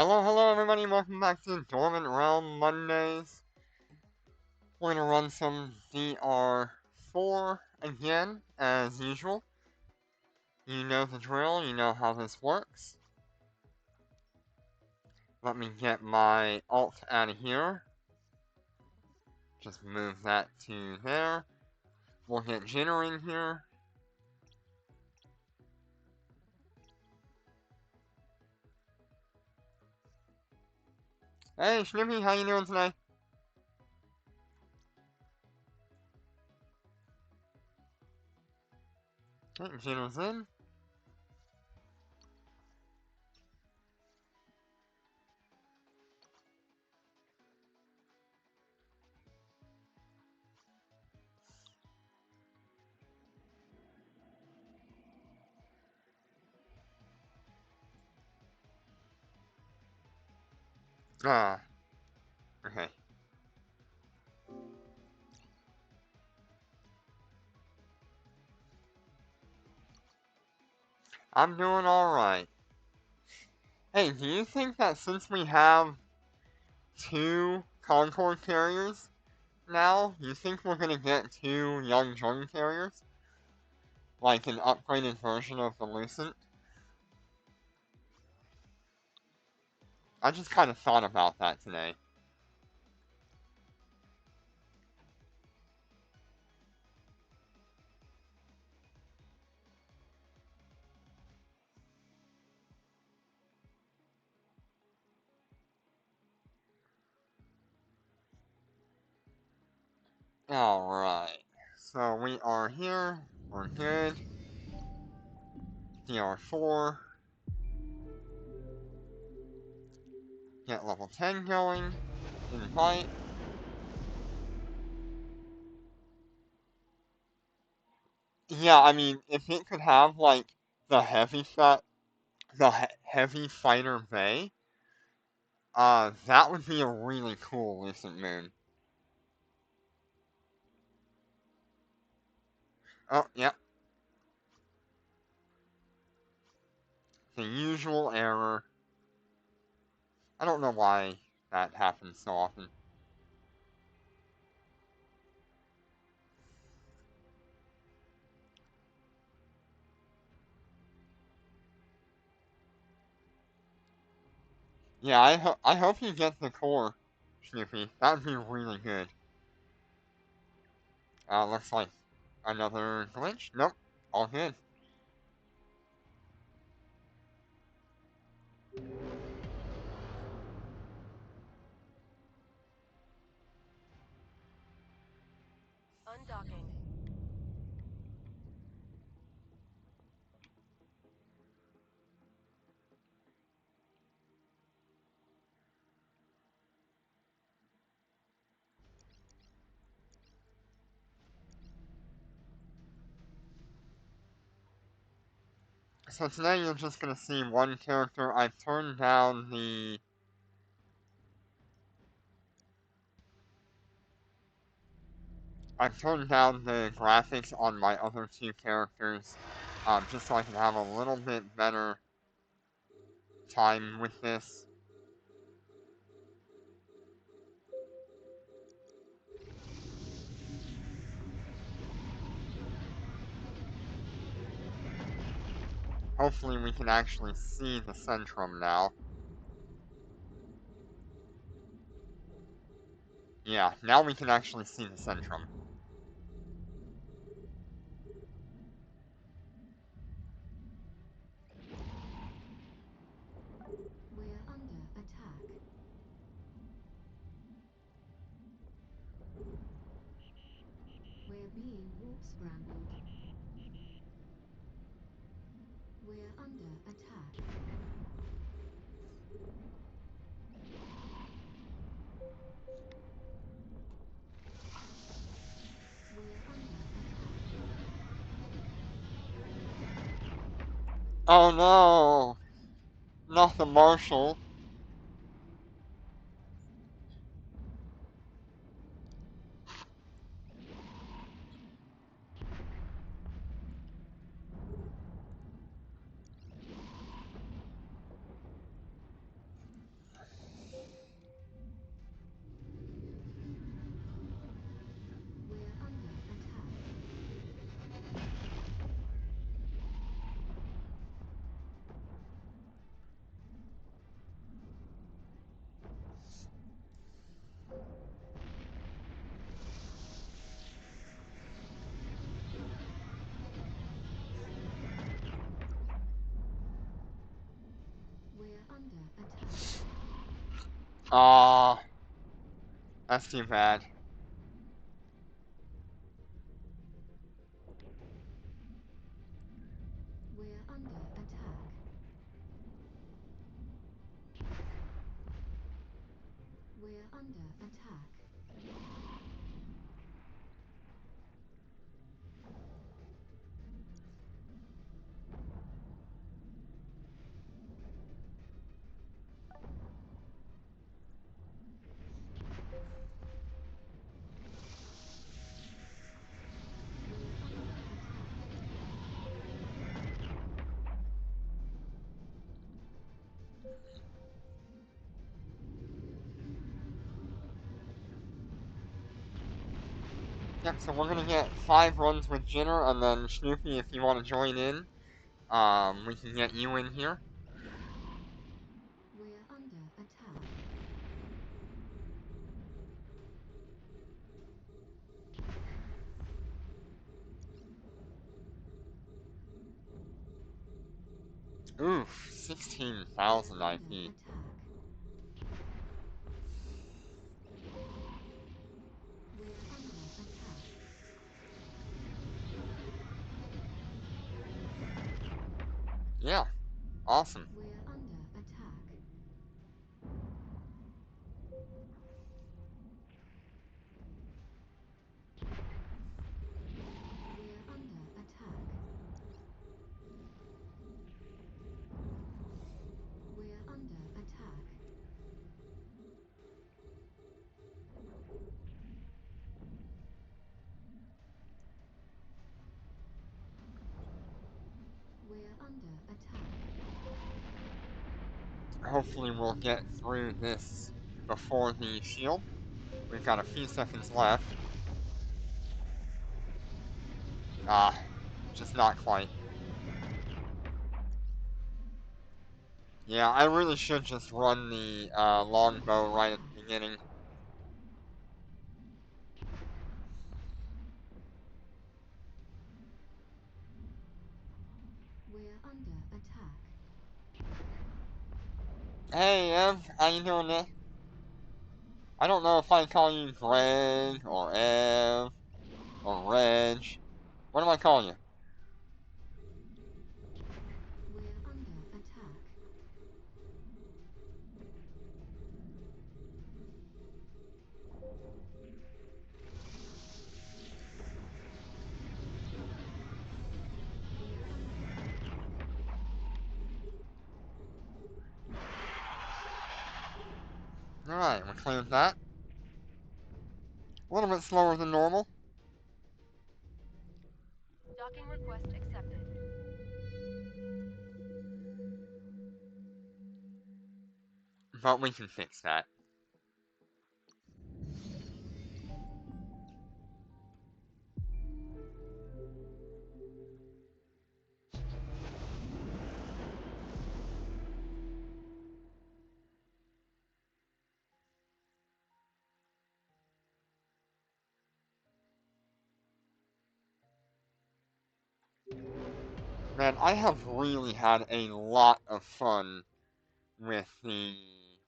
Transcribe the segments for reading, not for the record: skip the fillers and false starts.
Hello everybody, welcome back to Dormant Realm Mondays. We're gonna run some DR4 again, as usual. You know the drill, you know how this works. Let me get my alt out of here. Just move that to there. We'll get Jinner in here. Hey Snippy, how you doing today? Okay, Jinner's in. Ah, okay. I'm doing alright. Hey, do you think that since we have two Concord carriers now, you think we're gonna get two young drone carriers? Like an upgraded version of the Lucent? I just kind of thought about that today. Alright. So we are here. We're good. DR4. Get level 10 going. Invite. Yeah, I mean, if it could have, like, the heavy set, the heavy fighter bay, that would be a really cool Lucent Moon. Oh, yep. The usual error. I don't know why that happens so often. Yeah, I hope you get the core, Snoopy. That would be really good. Looks like another glitch. Nope, all good. Undocking. So today you're just gonna see one character. I've turned down the graphics on my other two characters, just so I can have a little bit better time with this. Hopefully we can actually see the Centrum now. Yeah, now we can actually see the Centrum. We're under attack. We're being warp scrambled. We're under attack. We're under Oh no! Not the Marshal. under attack. Aw, that's too bad. We're under attack. We're under attack. We're under attack. Yep, so we're gonna get 5 runs with Jenner, and then Snoopy, if you want to join in, we can get you in here. We're under attack. Oof, 16,000 We're under IP. attack. We're under attack. Yeah, awesome. We're under attack. We're under attack. We're under attack. We're under attack. Hopefully we'll get through this before the shield. We've got a few seconds left. Ah, just not quite. Yeah, I really should just run the longbow right at the beginning. We're under attack. Hey, Ev, how you doing there? I don't know if I call you Greg, or Ev, or Reg. What am I calling you? We're under attack. We're under attack. Alright, we cleared that. A little bit slower than normal, Docking request accepted. but we can fix that. Man, I have really had a lot of fun with the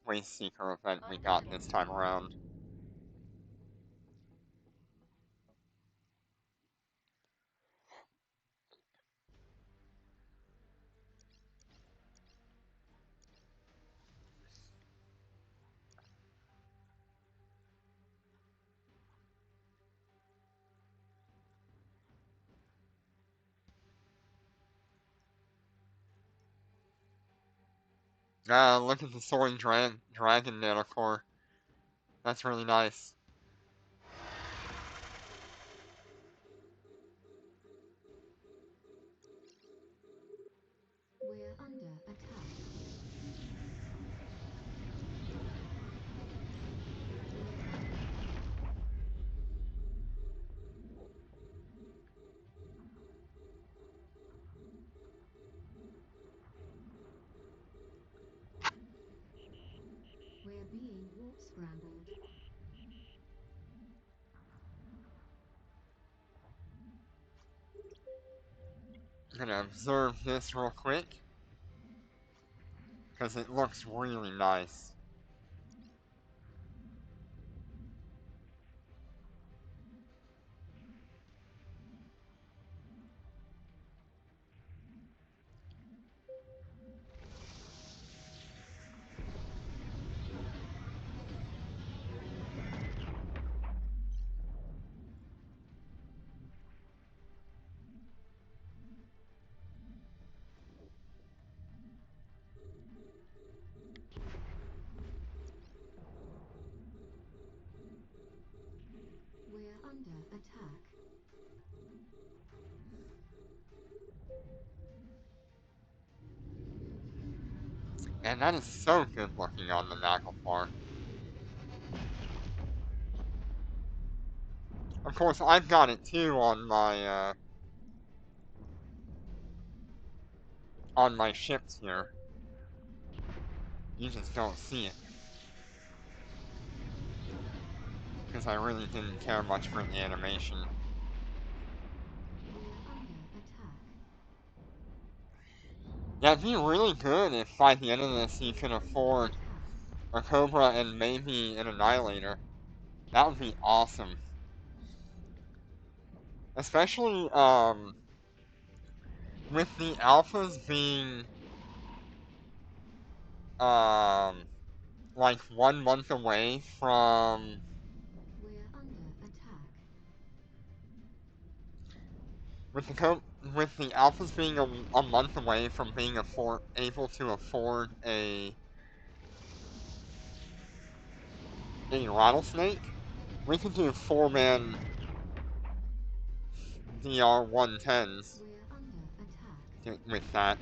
Waste Seeker event we got this time around. Look at the soaring dragon nanocore. That's really nice. We're under attack. We're under attack. We're being warp scrambled. I'm gonna observe this real quick. because it looks really nice. We're under attack. And that is so good looking on the Naglfar. Of course, I've got it too on my ships here. You just don't see it. Because I really didn't care much for the animation. We're under attack. Yeah, it'd be really good if by the end of this you can afford Attack. a Cobra and maybe an Annihilator. That would be awesome. Especially, with the alphas being, like 1 month away from, We're under attack. with the alphas being a month away from being able to afford a rattlesnake, we could do 4-man DR 110s We're under attack. with that.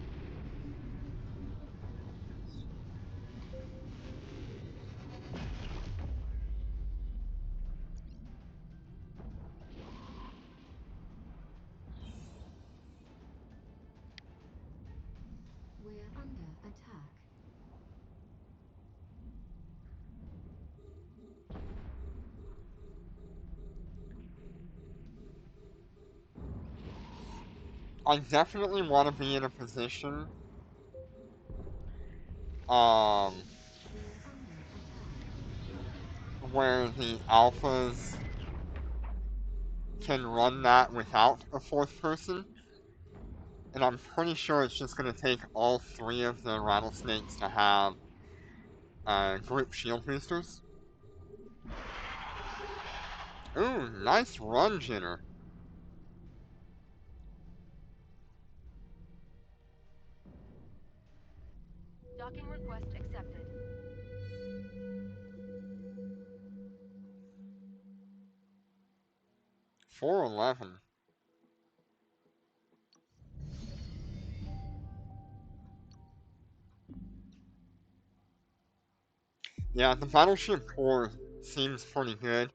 We're under attack. I definitely want to be in a position, We're under attack. where the alphas can run that without a fourth person. And I'm pretty sure it's just going to take all 3 of the rattlesnakes to have group shield boosters. Ooh, nice run, Jitter. Docking request accepted. 411. Yeah, the battleship core seems pretty good.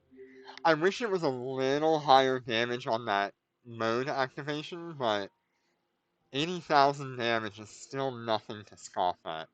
I wish it was a little higher damage on that mode activation, but 80,000 damage is still nothing to scoff at.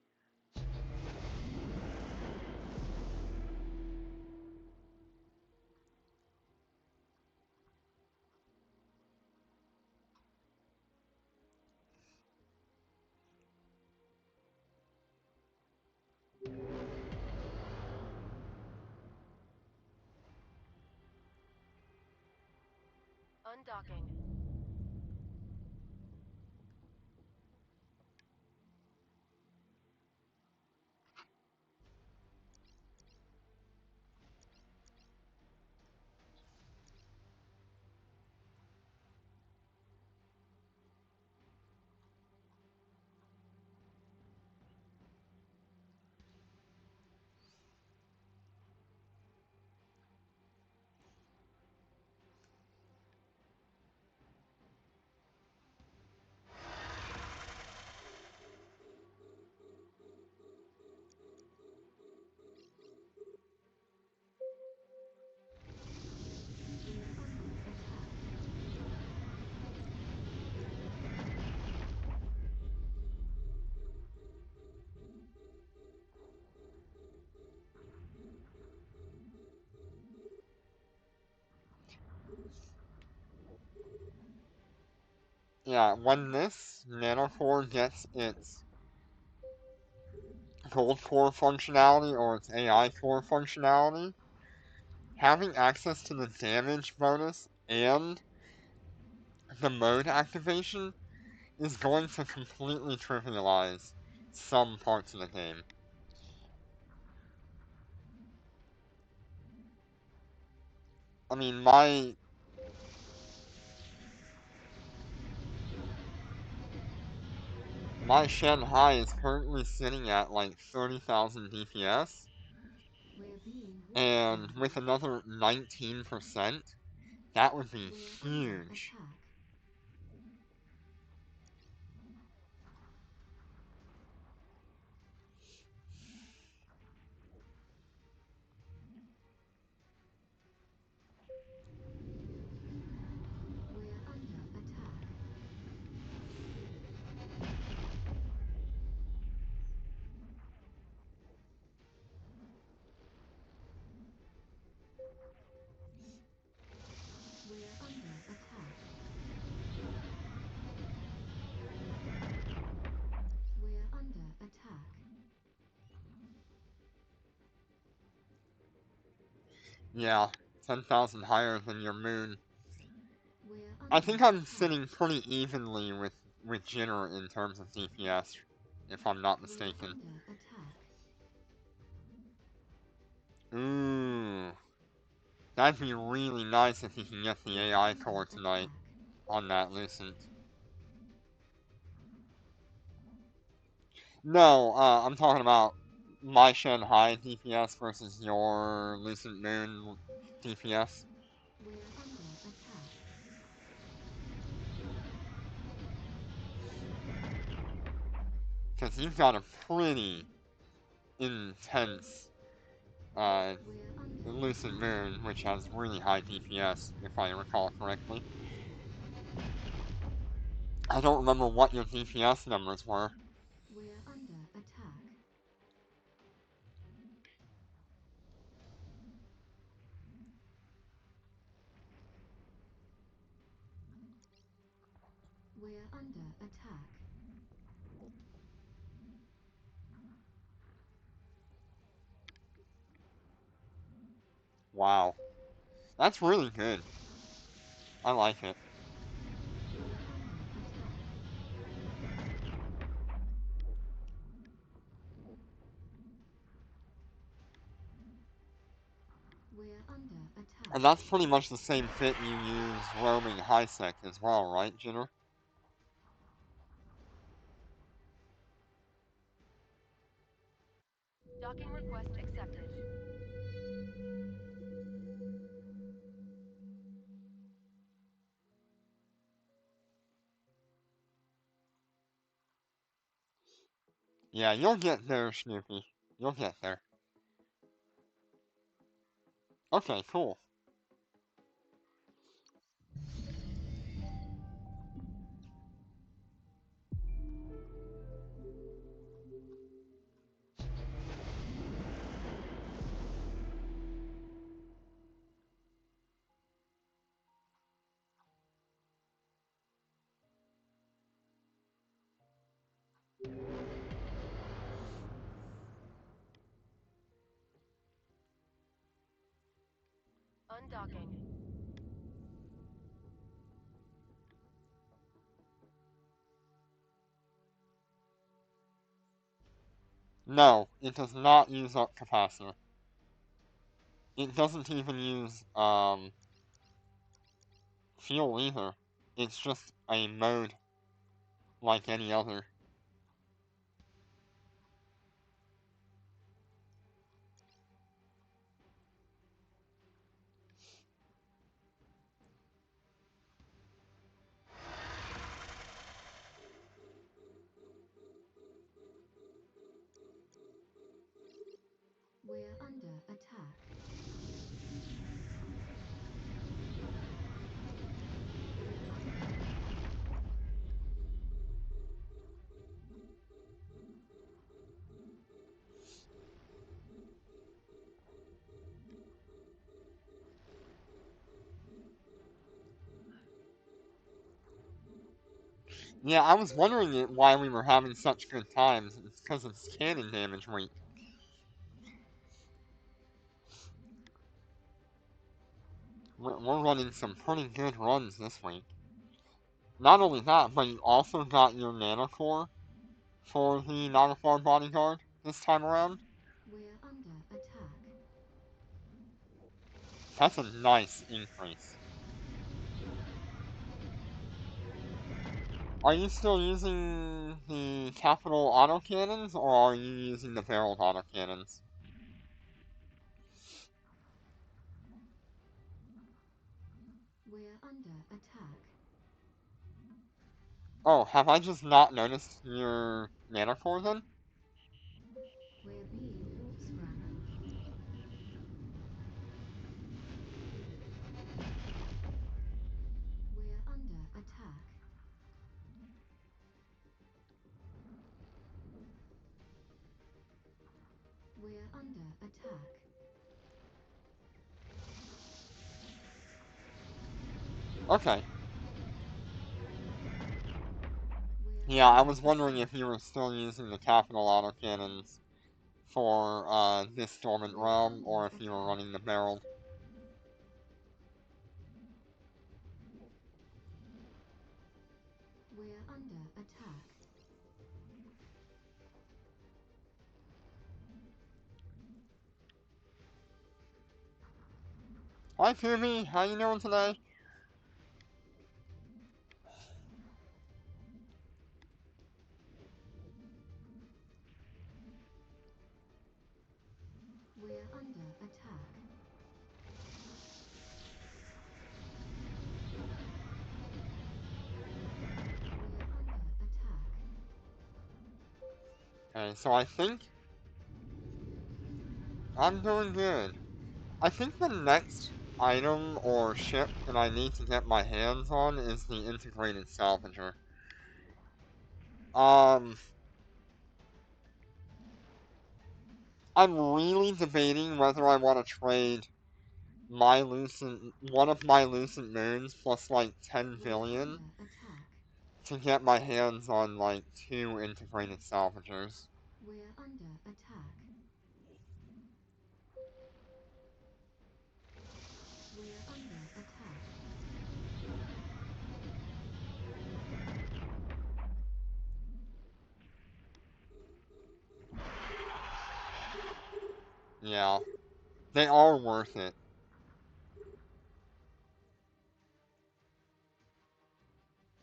Undocking. We're under attack. Yeah, when this nanocore gets its gold core functionality or its AI core functionality, having access to the damage bonus and the mode activation is going to completely trivialize some parts of the game. I mean, my Shanghai is currently sitting at like 30,000 DPS, We're being and with reactivated. another 19%, that would be We're under huge. attack. We're under attack. We're under attack. We're under attack. Yeah, 10,000 higher than your moon. We're under I think I'm attack. sitting pretty evenly with Jinner in terms of DPS, if I'm not We're mistaken. under attack. Ooh, that'd be really nice if you can get the AI Under core tonight attack. on that Lucent. No, I'm talking about my Shanghai DPS versus your Lucent Moon DPS. We're under attack. Because you've got a pretty intense We're under Lucent attack. Moon, which has really high DPS, if I recall correctly. I don't remember what your DPS numbers were. We're under attack. We're under attack. Wow. That's really good. I like it. We're under attack. We're under attack. And that's pretty much the same fit you use roaming high sec as well, right, Jinner? Docking request accepted. Yeah, you'll get there, Snoopy. You'll get there. Okay, cool. Undocking. No, it does not use up capacitor. It doesn't even use, fuel either. It's just a mode like any other. We're under attack. We're under attack. Yeah, I was wondering why we were having such good times. It's because it's cannon damage week. We're running some pretty good runs this week. Not only that, but you also got your Nano Core for the Nanoform Bodyguard this time around. We're under attack. That's a nice increase. Are you still using the capital autocannons, or are you using the barreled autocannons? We're under attack. Oh, have I just not noticed your Nanocore then? We're being warp scrambled. We're under attack. We're under attack. Okay. We're Yeah, I under was wondering attack. if you were still using the capital autocannons for this Dormant We're Realm, under or if you were attack. running the barreled. We're under attack. Hi, Phoebe. How you doing today? We're under attack. We're under attack. Okay, so I think I'm doing good. I think the next item or ship that I need to get my hands on is the integrated salvager. Um, I'm really debating whether I want to trade one of my Lucent Moons plus like 10 We're billion under attack. to get my hands on like 2 integrated salvagers. We're under attack. We're under attack. Yeah, they are worth it.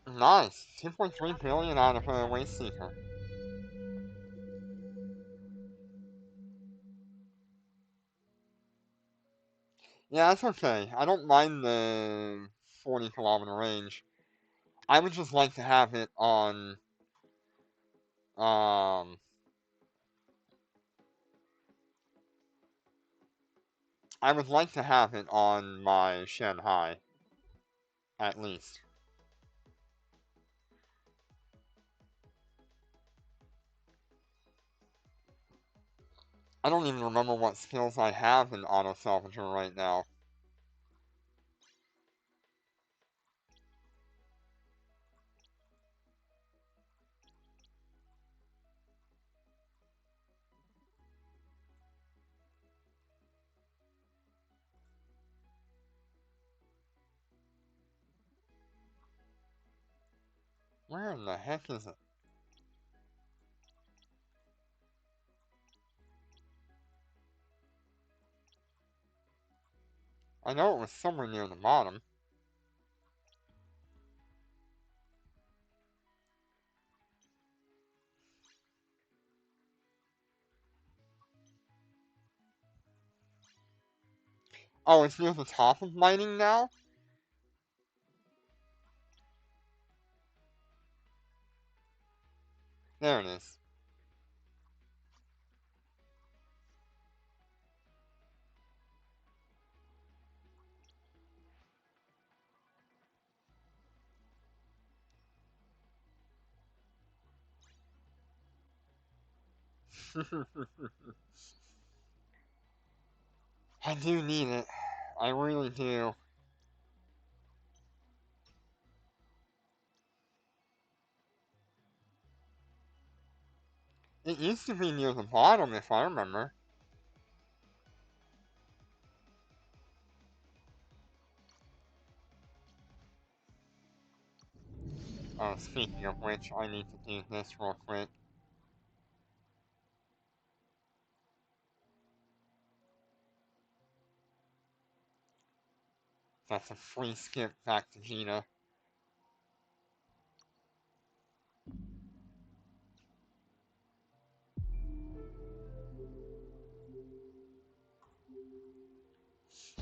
Nice, 2.3 billion out of a Waste Seeker. Yeah, that's okay. I don't mind the 40-kilometer range. I would just like to have it on, um, I would like to have it on my Shanghai, at least. I don't even remember what skills I have in Auto Salvager right now. Where in the heck is it? I know it was somewhere near the bottom. Oh, it's near the top of mining now? There it is. I do need it. I really do. It used to be near the bottom, if I remember. Oh, speaking of which, I need to do this real quick. That's a free skip back to Gina.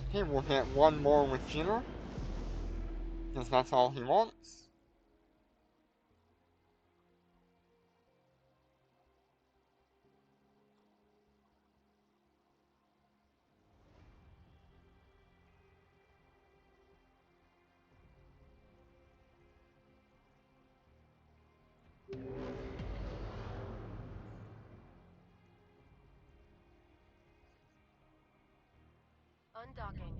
Okay, we'll get one more with Gina, because that's all he wants. Undocking.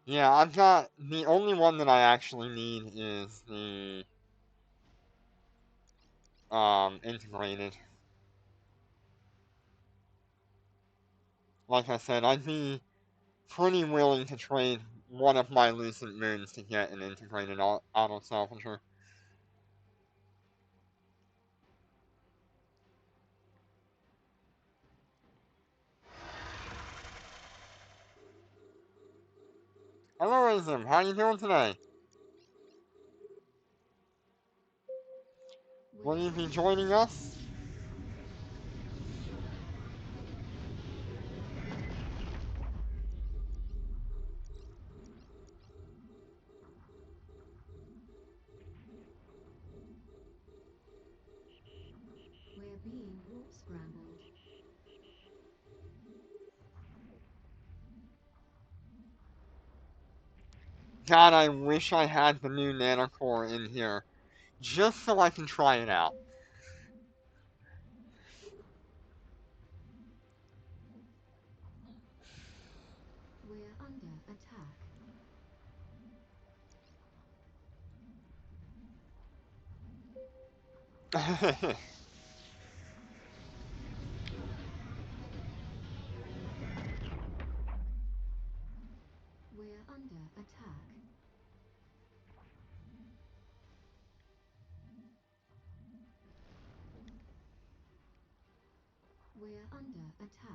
Yeah, I've got the only one that I actually need is the integrated. Like I said, I'd be pretty willing to trade one of my Lucent Moons to get an integrated auto salvager. Hello, Azim. How you doing today? Will you be joining us? We're being warp scrambled. God, I wish I had the new nanocore in here, just so I can try it out. We're under attack. We're under attack. We're under attack. We're under attack.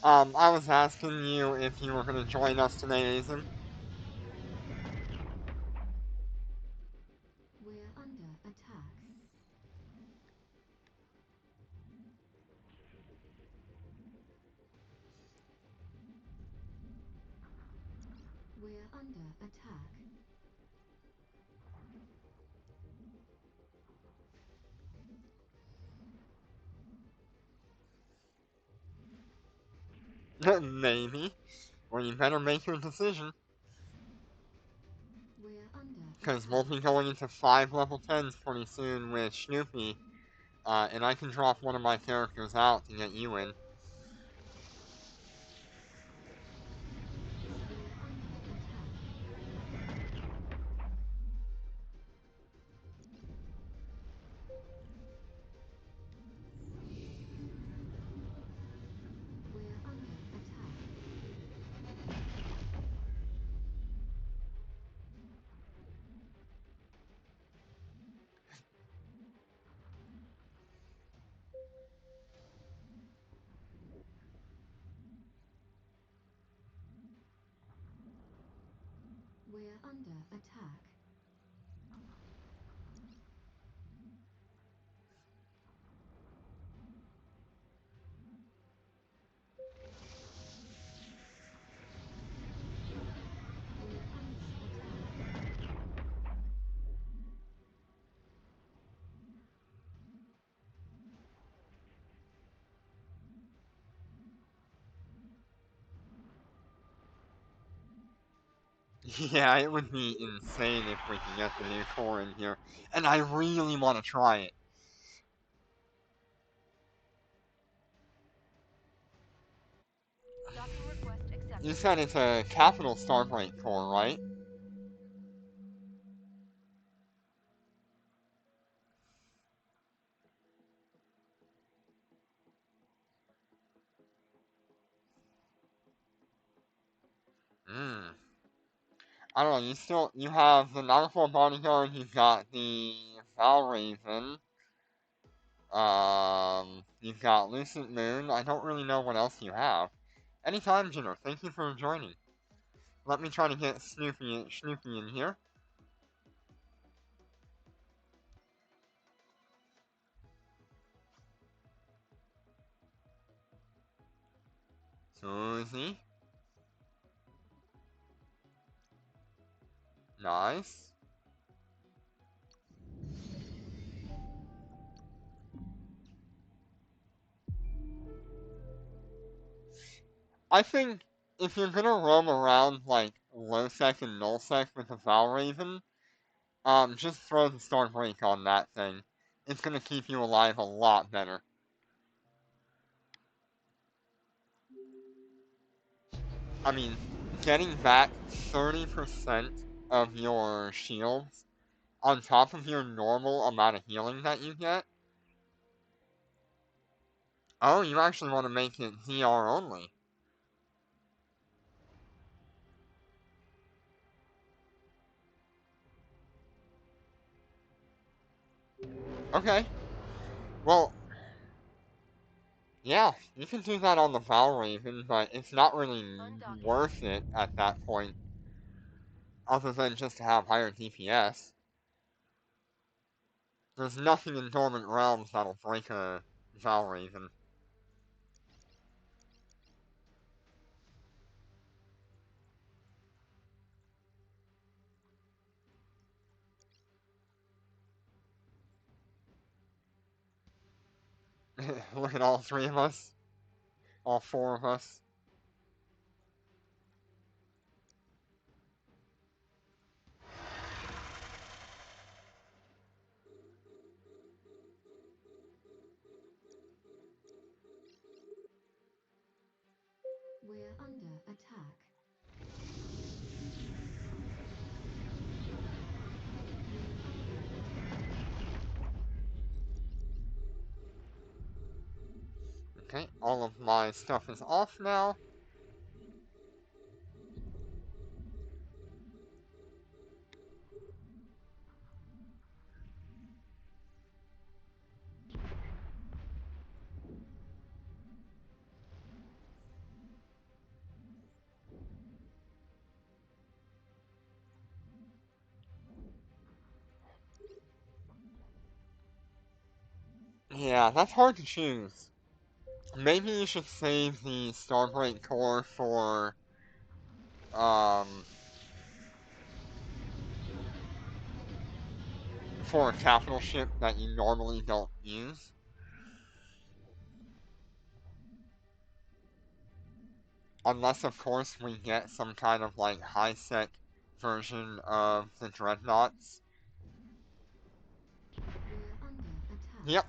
I was asking you if you were going to join us today, Azim. We're under attack. We're under attack. Maybe. Well, you better make your decision, We're under because attack. we'll be going into 5 level 10s pretty soon with Snoopy, and I can drop one of my characters out to get you in. We're under attack. We're under attack. We're under attack. We're under attack. Yeah, it would be insane if we could get the new core in here. And I really want to try it. Docking request You accepted. said it's a capital Starbreak core, right? Hmm. I don't know, you have the Nautical Bodyguard, you've got the Valraven, you've got Lucent Moon, I don't really know what else you have. Anytime, Jenner, thank you for joining. Let me try to get Snoopy in here. Susie. Nice. I think if you're gonna roam around like low sec and null sec with a Valraven, just throw the Starbreak on that thing. It's gonna keep you alive a lot better. I mean, getting back 30% of your shields on top of your normal amount of healing that you get. Oh, you actually want to make it DR only. Okay. Well, yeah, you can do that on the Valraven, but it's not really Undocking. worth it at that point, other than just to have higher DPS. There's nothing in Dormant Realms that'll break a Valraven. Look at all three of us. All four of us. We're under attack. Okay, all of my stuff is off now. Yeah, that's hard to choose. Maybe you should save the Starbreak core um, for a capital ship that you normally don't use. Unless, of course, we get some kind of, like, high-sec version of the Dreadnoughts. We're under attack. Yep,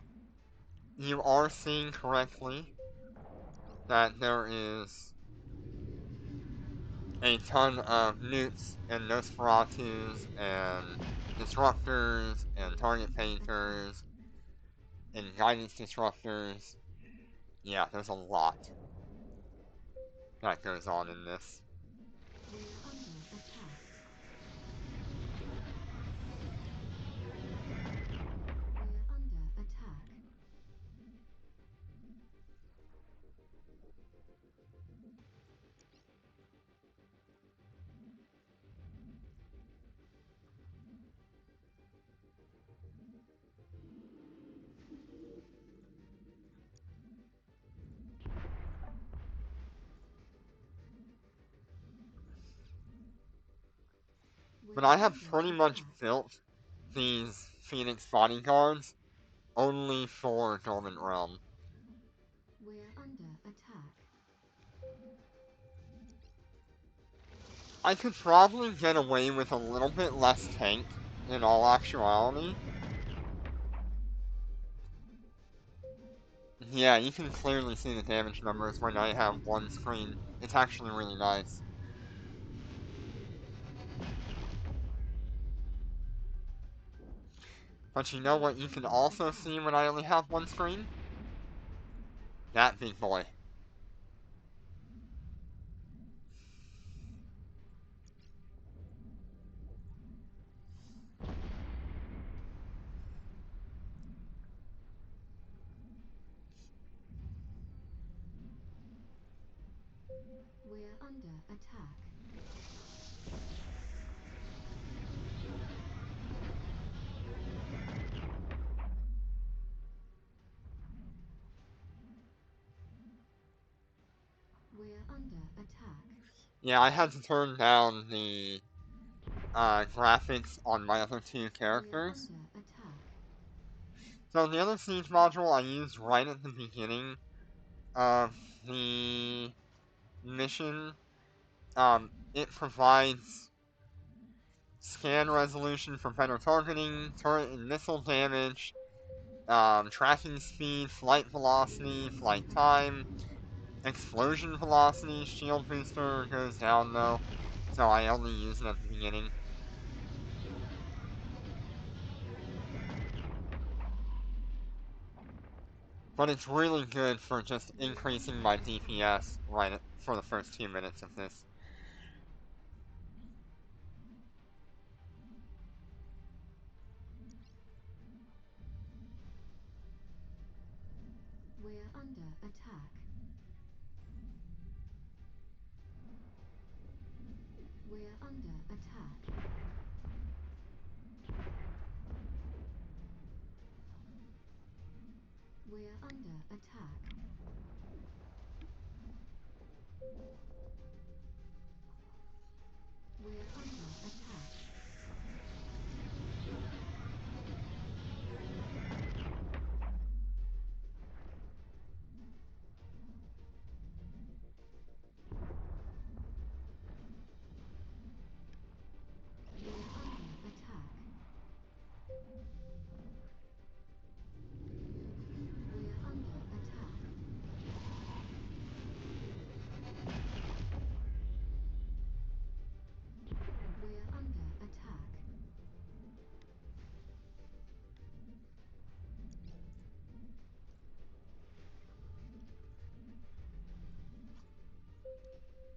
you are seeing correctly that there is a ton of newts and Nosferatus and disruptors and target painters and guidance disruptors. Yeah, there's a lot that goes on in this. We're under attack. We're under attack. But We're I have under pretty much attack. built these Phoenix bodyguards only for Dormant Realm. We're under attack. I could probably get away with a little bit less tank, in all actuality. Yeah, you can clearly see the damage numbers when I have one screen. It's actually really nice. But you know what you can also see when I only have one screen? That big boy. We're under attack. We're under attack. Yeah, I had to turn down the graphics on my other two characters. We're under attack. So the other siege module I used right at the beginning of the mission. It provides scan resolution for better targeting, turret and missile damage, tracking speed, flight velocity, flight time, explosion velocity, shield booster goes down though, so I only use it at the beginning. But it's really good for just increasing my DPS right for the first 2 minutes of this. We're under attack. We're under attack. We're under attack. We're under attack. We're under attack. We're under attack. We're under attack. We're under attack.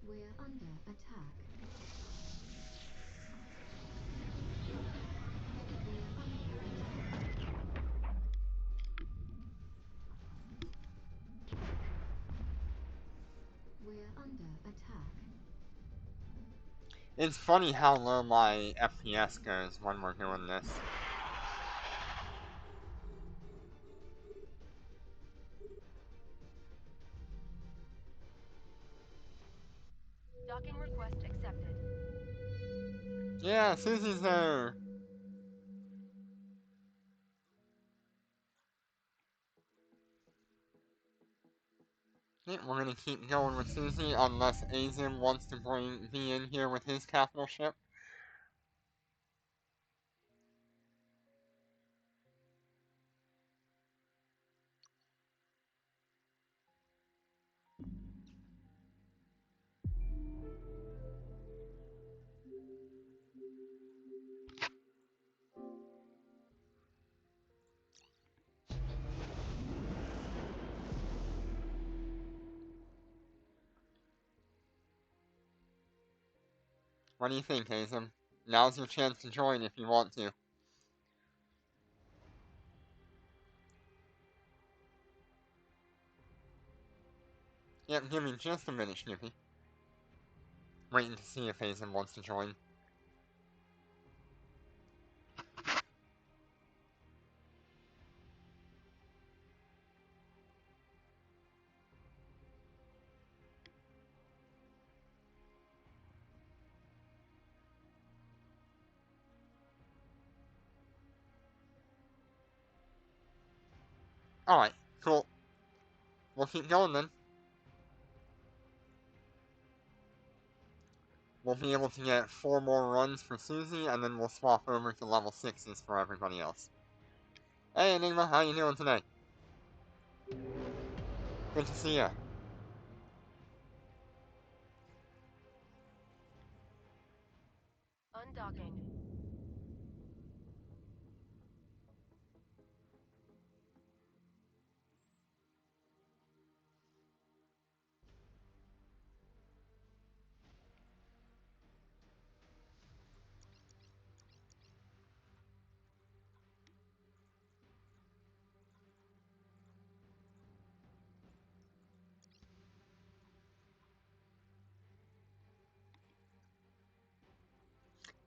We're under attack. We're under attack. It's funny how low my FPS goes when we're doing this. Docking request accepted. Yeah, Susie's there! Yeah, we're gonna keep going with Susie unless Azim wants to be in here with his capital ship. What do you think, Azim? Now's your chance to join if you want to. Yep, give me just a minute, Snoopy. Waiting to see if Azim wants to join. Alright, cool. We'll keep going then. we'll be able to get 4 more runs for Susie, and then we'll swap over to level 6s for everybody else. Hey Enigma, how you doing today? Good to see ya. Undocking.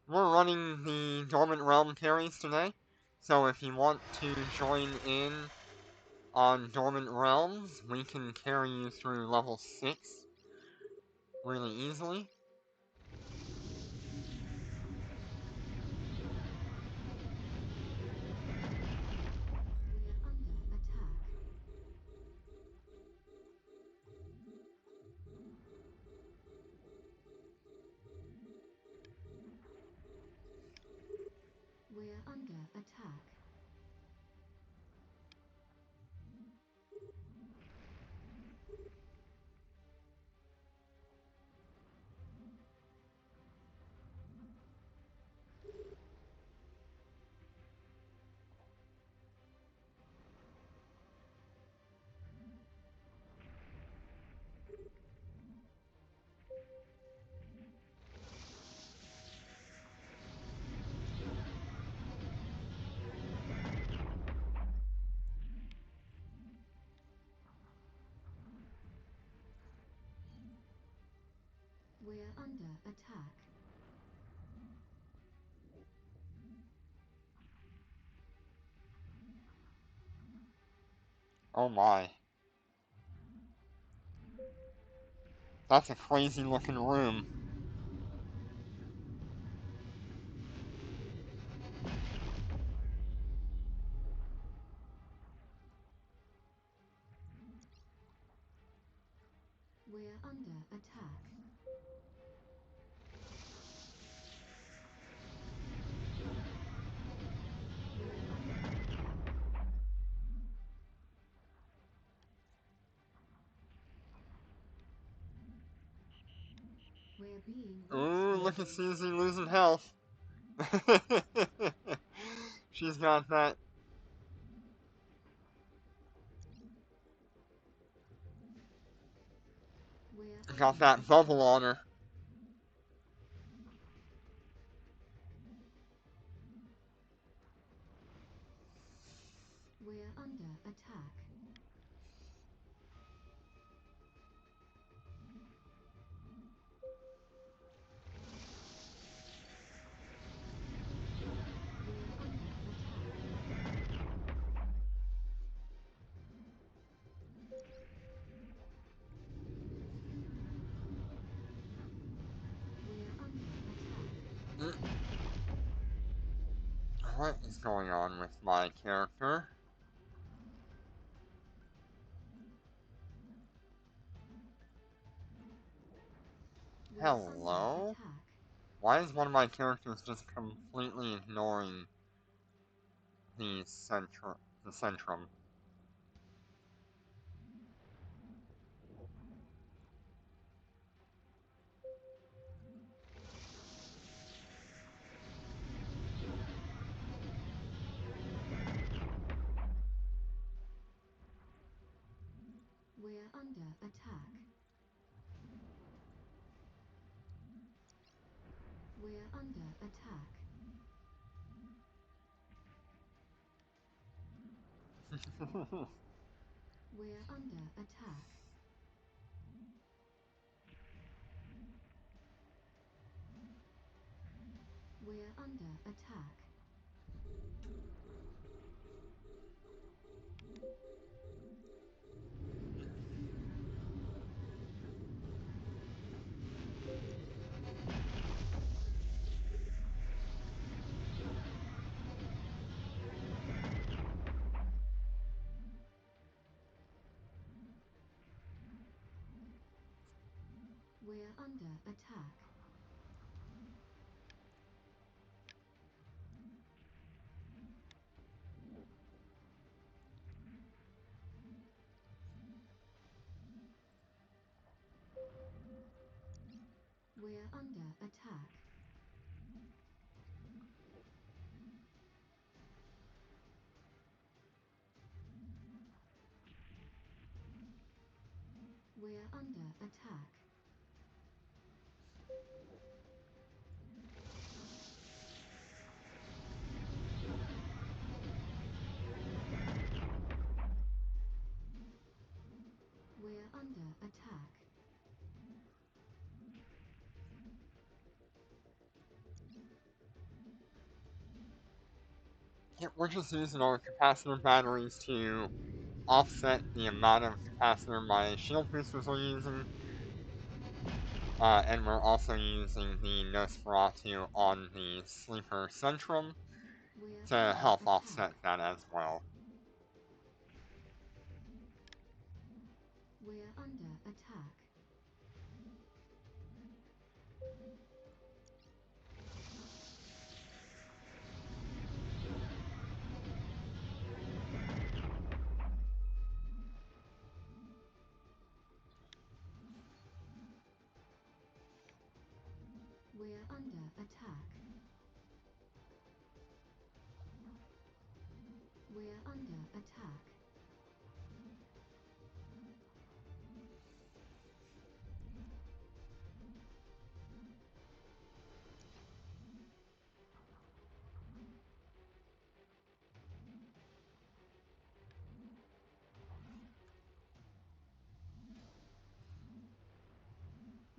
We're running the Dormant Realm carries today, so if you want to join in on Dormant Realms, we can carry you through level 6 really easily. We're under attack. We're under attack. We're under attack. Oh my. That's a crazy looking room. We're under attack. We're under attack. We're being Ooh, look at rescued. Susie losing health. She's got that We're got under that bubble attack. on her. We're under attack. We're under attack. We're under attack. What is going on with my character? We're under Hello? attack. Why is one of my characters just completely ignoring the centrum? We're under attack. We're under attack. We're under attack. We're under attack. We're under attack. We're under attack. We're under attack. We're under attack. Yeah, we're just using our capacitor batteries to offset the amount of capacitor my shield boosters are using. And we're also using the Nosferatu on the Sleeper Centrum We're to under help attack. offset that as well. We're under attack. We're under attack. We're under attack.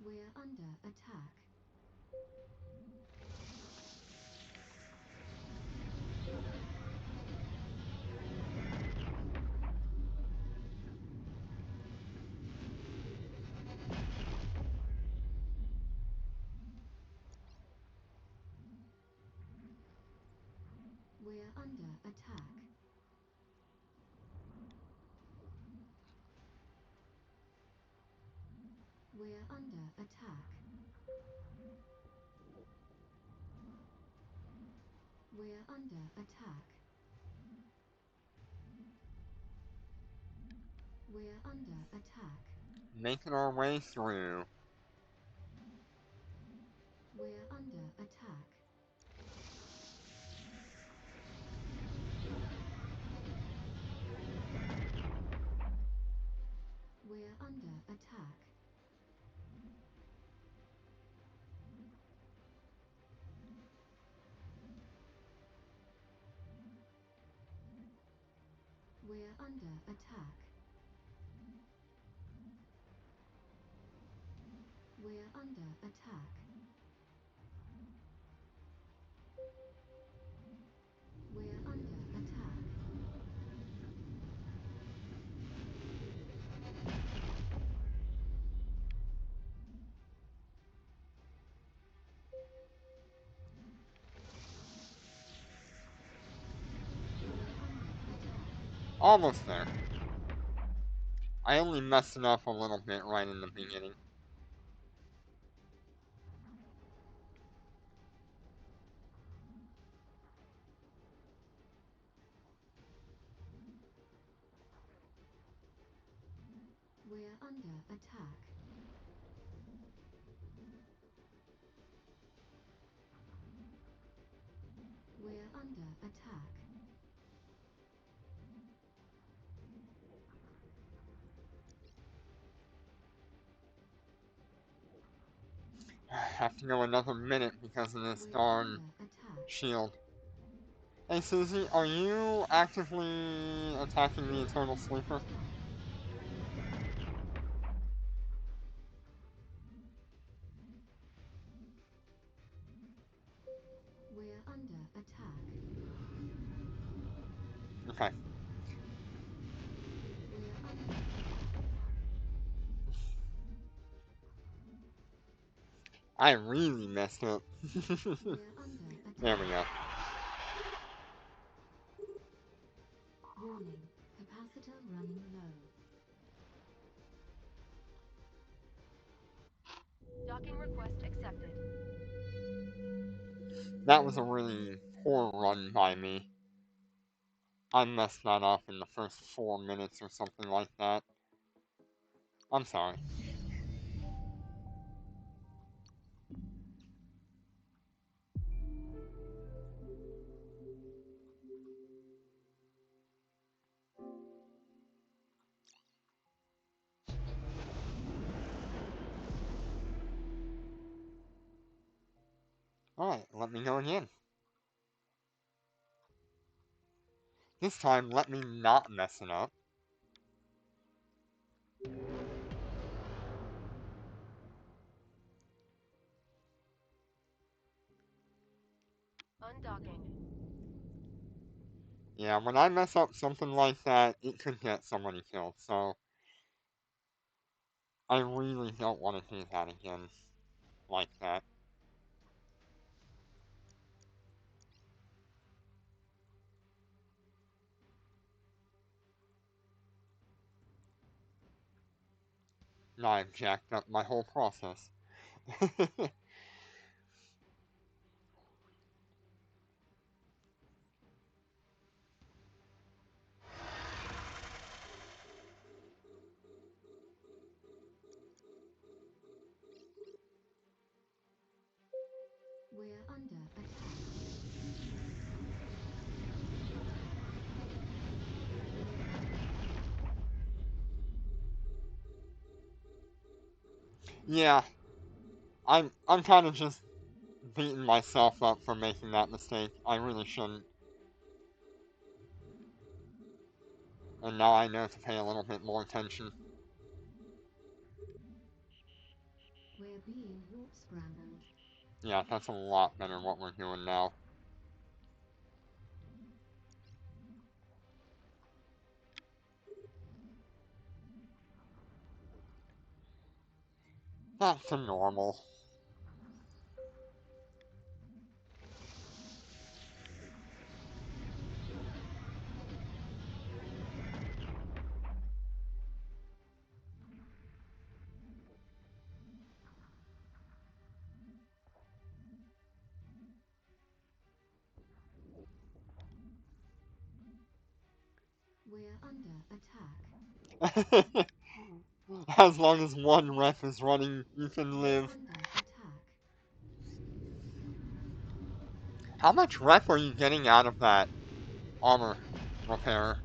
We're under attack. We're under attack. We're under attack. We're under attack. We're under attack. Making our way through. We're under attack. We're under attack. We're under attack. We're under attack. We're under attack. We're under attack. Almost there. I only messed it up a little bit right in the beginning. We're under attack. We're under attack. I have to go another minute because of this We're darn under attack. shield. Hey Susie, are you actively attacking the Eternal Under Sleeper? attack. We're under attack. Okay. We're under attack. I really messed up. We're under There we attack. go. Warning. Capacitor running low. Docking request accepted. That was a really poor run by me. I messed that up in the first 4 minutes or something like that. I'm sorry. Alright, let me go again. This time, let me not mess it up. Undocking. Yeah, when I mess up something like that, it could get somebody killed, so I really don't want to do that again like that. Now I've jacked up my whole process. We're under attack. Yeah, I'm kind of just beating myself up for making that mistake. I really shouldn't. And now I know to pay a little bit more attention. We're being warp scrambled. Yeah, that's a lot better what we're doing now. Back to normal. We're under attack. As long as one ref is running, you can We're live. under attack. How much rep are you getting out of that armor repair?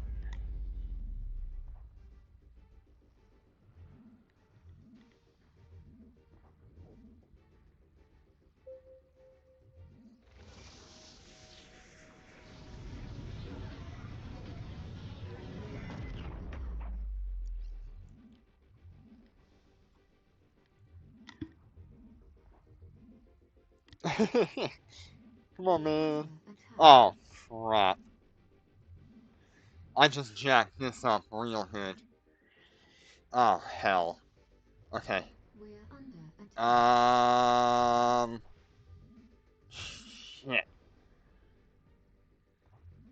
We're under attack. Come on, We're man. under attack. Oh, crap. I just jacked this up real good. Oh, hell. Okay. We're under attack. Shit.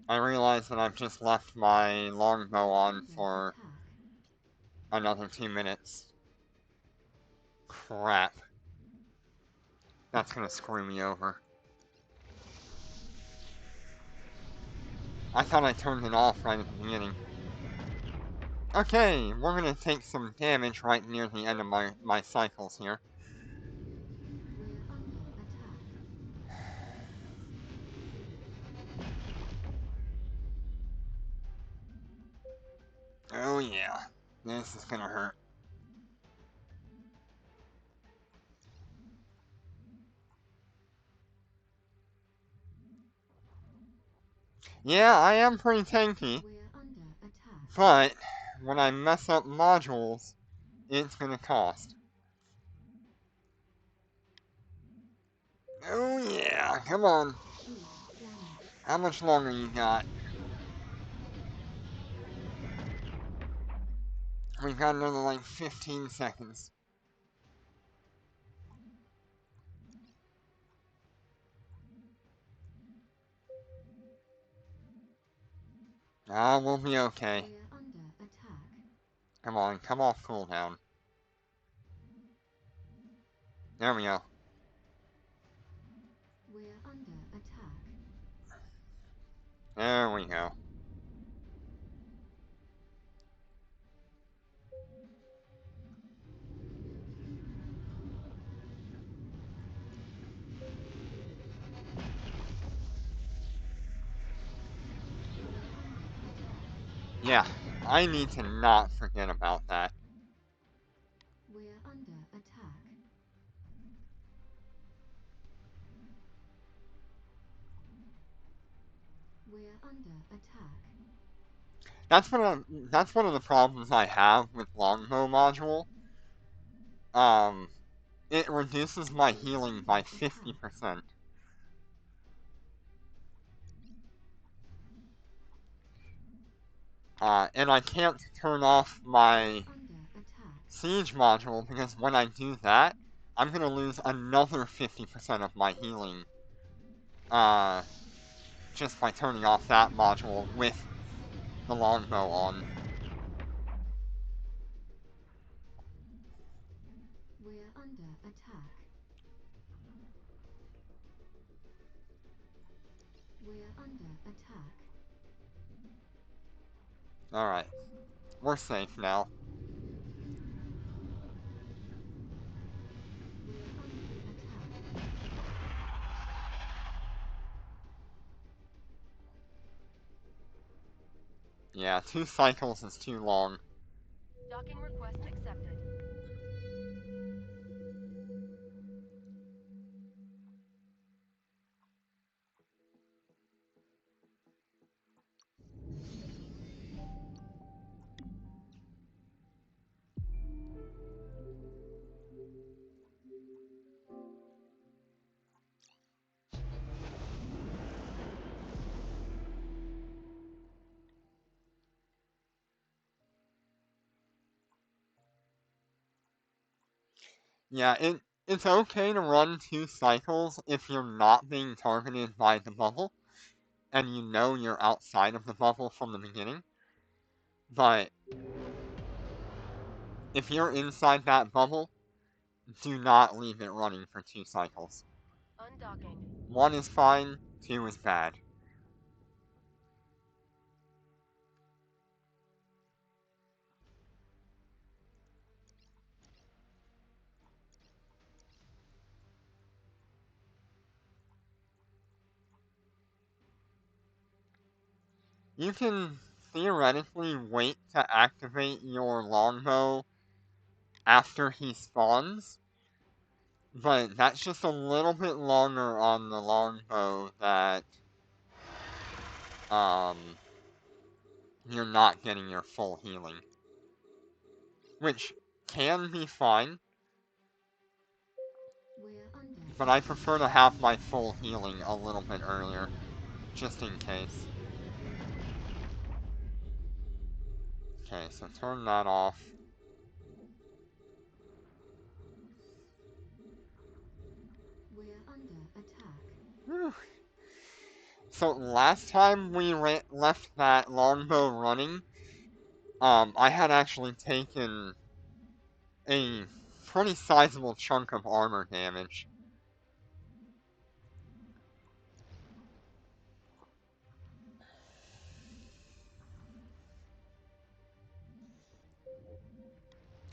I realize that I've just left my longbow on Under for attack. another 2 minutes. Crap. That's gonna screw me over. I thought I turned it off right at the beginning. Okay, we're gonna take some damage right near the end of my cycles here. We're under attack. Oh yeah, this is gonna hurt. Yeah, I am pretty tanky, We're under attack. but when I mess up modules, it's gonna cost. Oh yeah, come on. Boost damage. How much longer you got? We've got another like 15 seconds. Ah, we'll be okay. We're under attack. Come on, come off cooldown. There we go. We're under attack. There we go. We're under attack. Yeah, I need to not forget about that. We're under attack. We're under attack. That's one of the problems I have with Longbow module. Um, it reduces my healing by 50%. And I can't turn off my Under attack. siege module because when I do that, I'm gonna lose another 50% of my healing. Just by turning off that module with the longbow on. We're under attack. We're under attack. Alright, we're safe now. We're under attack. Yeah, 2 cycles is too long. Docking request accepted. Yeah, it's okay to run 2 cycles if you're not being targeted by the bubble, and you know you're outside of the bubble from the beginning. But if you're inside that bubble, do not leave it running for 2 cycles. Undocking. 1 is fine, 2 is bad. You can theoretically wait to activate your longbow after he spawns, but that's just a little bit longer on the longbow that you're not getting your full healing. Which can be fine, We're under but I prefer to have my full healing a little bit earlier, just in case. Okay, so turn that off. We're under attack. Whew. So last time we left that longbow running, I had actually taken a pretty sizable chunk of armor damage.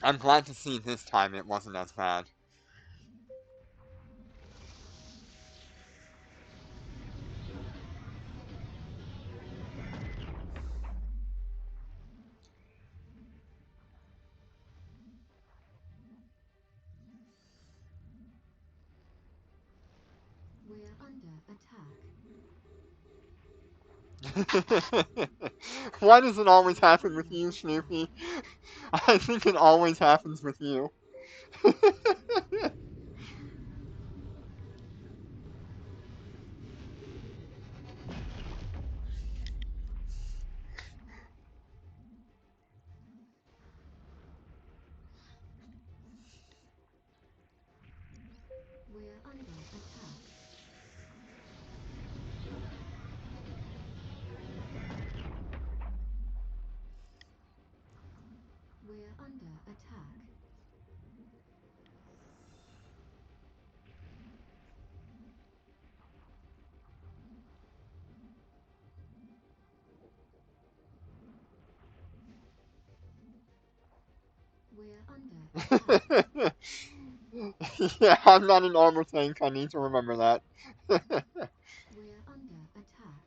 I'm glad to see this time it wasn't as bad. We're under attack. Why does it always happen with you, Snoopy? I think it always happens with you. We're under attack. We're under attack. We're under attack. Yeah, I'm not an armor tank. I need to remember that. We're under attack.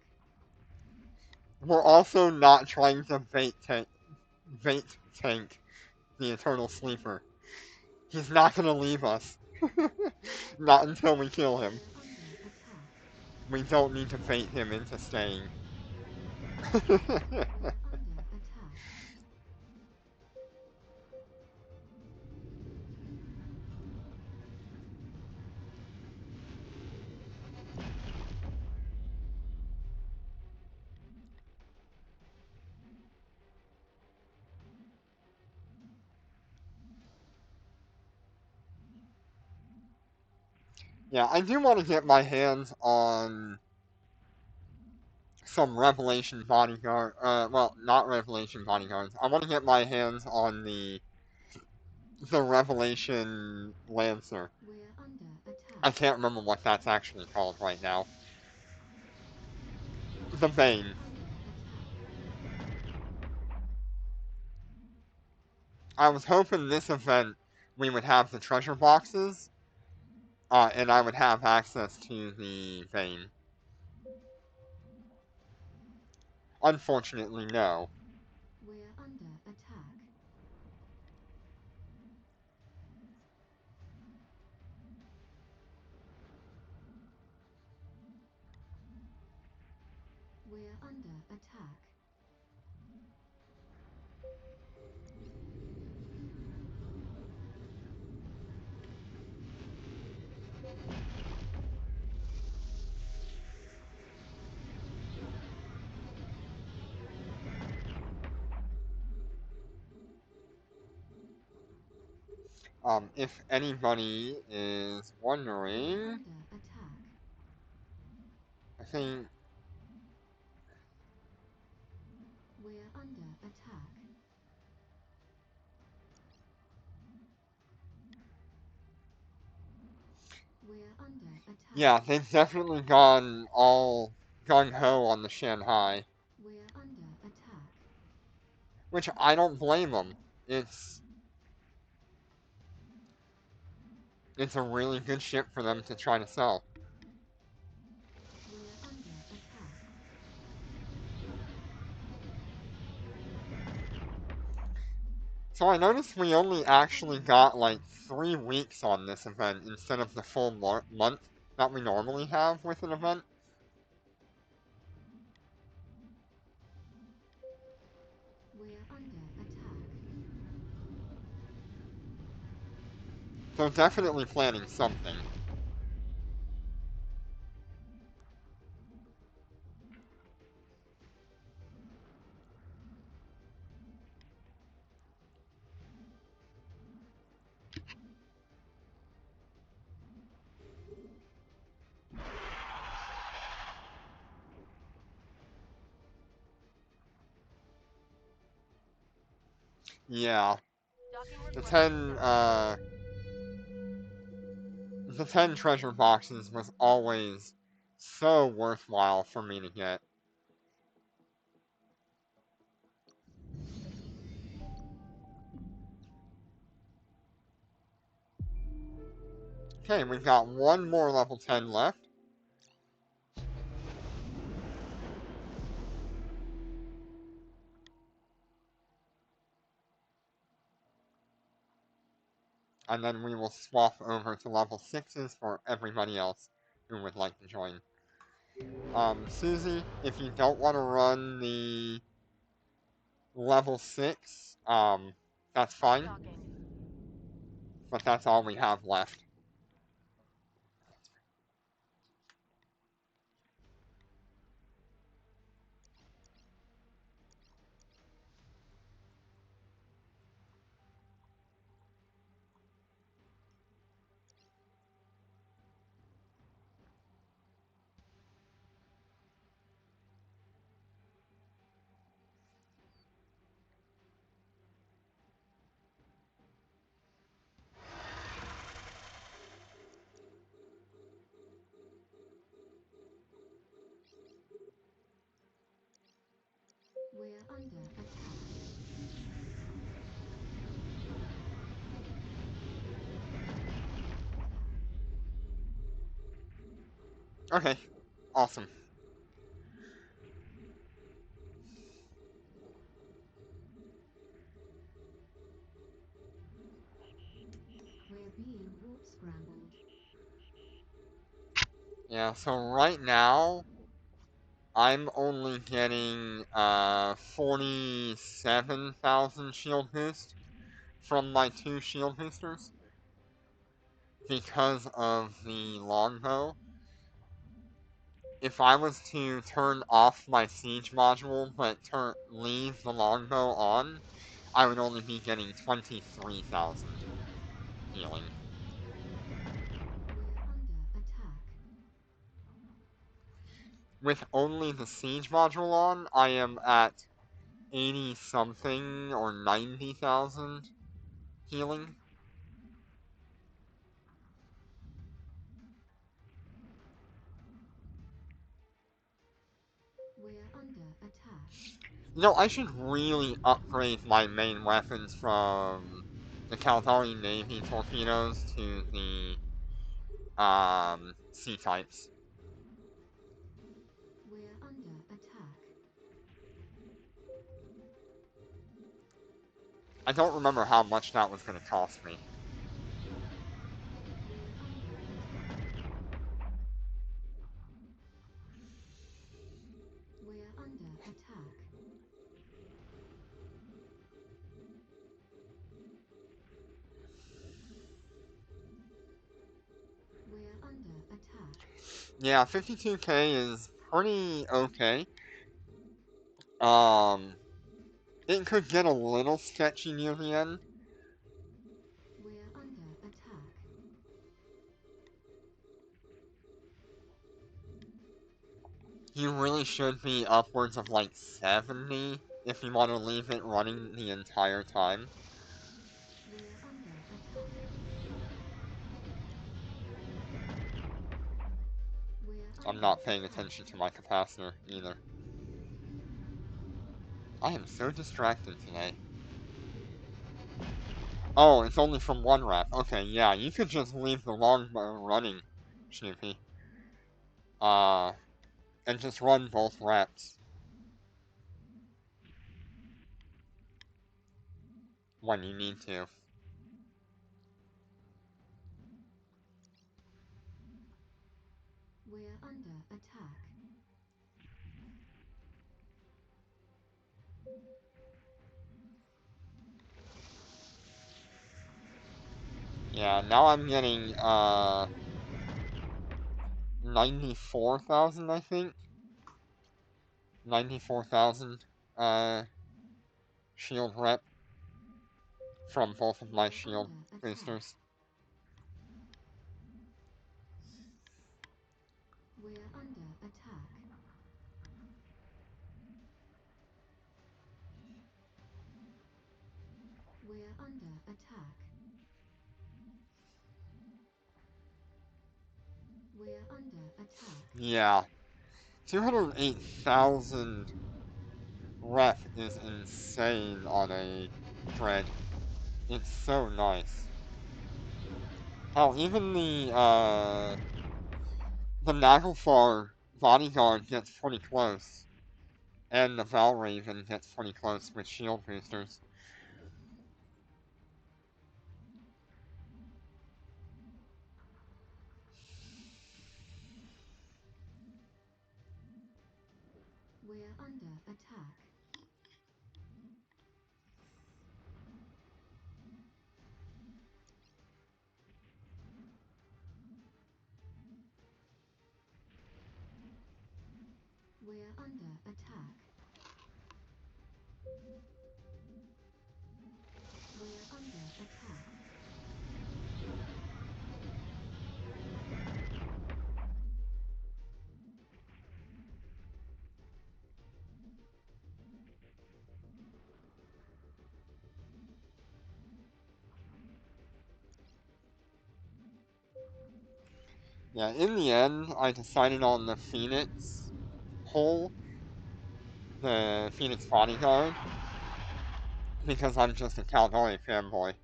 We're also not trying to bait tank the Eternal Sleeper. He's not gonna leave us. Not until we kill him. We're under attack. We don't need to bait him into staying. We're under attack. Yeah, I do want to get my hands on some Revelation Bodyguard. Well, not Revelation Bodyguards. I want to get my hands on the Revelation Lancer. We're under I attack. can't remember what that's actually called right now. The We're Vane. under attack. I was hoping this event we would have the treasure boxes, and I would have access to the Vane. Unfortunately, no. We're under attack. We're under attack. If anybody is We're wondering, under attack. I think We're under attack. We're under attack. yeah, they've definitely gone all gung ho on the Shanghai, We're under attack. which I don't blame them. It's it's a really good ship for them to try to sell. We're under attack. So I noticed we only actually got like 3 weeks on this event instead of the full month that we normally have with an event. We're under attack. They're definitely planning something. Yeah, Docking the request 10 accepted. the 10 treasure boxes was always so worthwhile for me to get. Okay, we've got one more level 10 left. And then we will swap over to level 6s for everybody else who would like to join. Susie, if you don't want to run the level 6, that's fine, Docking. but that's all we have left. We're under attack. Okay, awesome. We're being warp scrambled. Yeah, so right now, I'm only getting 47,000 shield boost from my 2 shield boosters because of the longbow. If I was to turn off my siege module but leave the longbow on, I would only be getting 23,000 healing. We're under attack. With only the siege module on, I am at 80 something or 90,000 healing. We're under attack. You know, I should really upgrade my main weapons from the Caldari Navy torpedoes to the sea types. We're under attack. I don't remember how much that was going to cost me. We're under attack. We're under attack. We're under attack. Yeah, 52k is pretty okay. It could get a little sketchy near the end. We're under attack. You really should be upwards of like 70 if you want to leave it running the entire time. We're under attack. We're I'm under not paying attack. attention to my capacitor either. I am so distracted today. Oh, it's only from one rep. Okay, yeah, you could just leave the longbow running, Snoopy. And just run both reps when you need to. We're under attack. Yeah, now I'm getting, Under attack. 94,000, I think. 94,000, shield rep from both of my We're shield under attack. boosters. We're under attack. We're under attack. We're under attack. Yeah, 208,000 rep is insane on a dread. It's so nice. Oh, even the Naglfar Bodyguard gets pretty close. And the Valraven gets pretty close with shield boosters. We're under attack. We're under attack. We're under attack. Yeah, in the end, I decided on the Phoenix hull, the Phoenix Bodyguard, because I'm just a Caldari fanboy.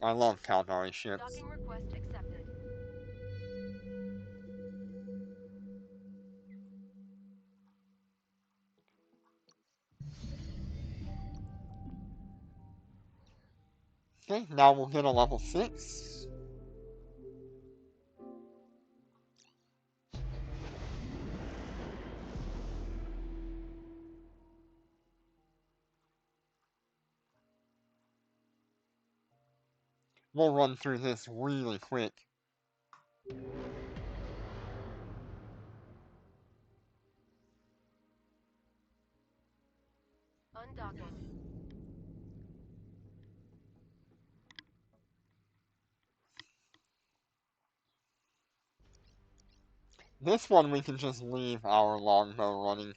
I love Caldari ships. Docking request accepted. Okay, now we'll hit a level 6. we'll run through this really quick. Undocking. This one we can just leave our longbow running.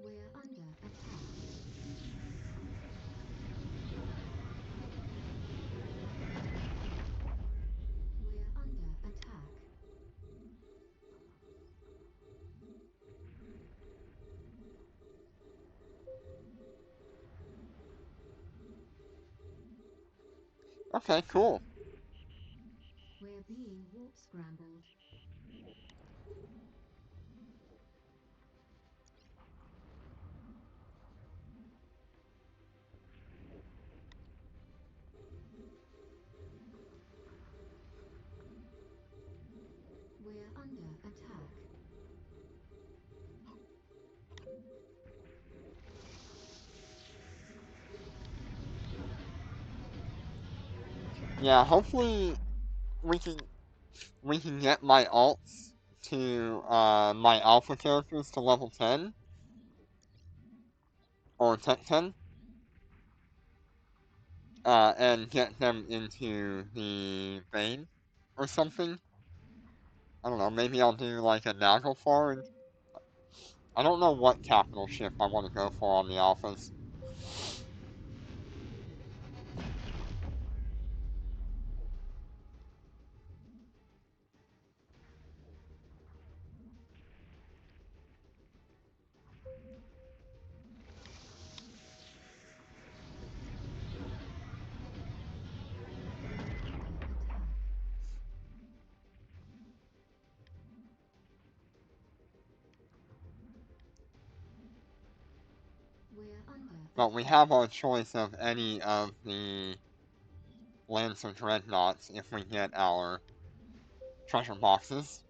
We're under attack. We're under attack. Okay, cool. We're being warp scrambled. We're under attack. Yeah, hopefully we can get my alts to my alpha characters to level 10 or tech 10 and get them into the Bane or something. I don't know, maybe I'll do like a Nagelfar. I don't know what capital ship I want to go for on the alphas. We're under attack. We're under But we attack. have our choice of any of the Lancer Dreadnoughts if we get our treasure boxes.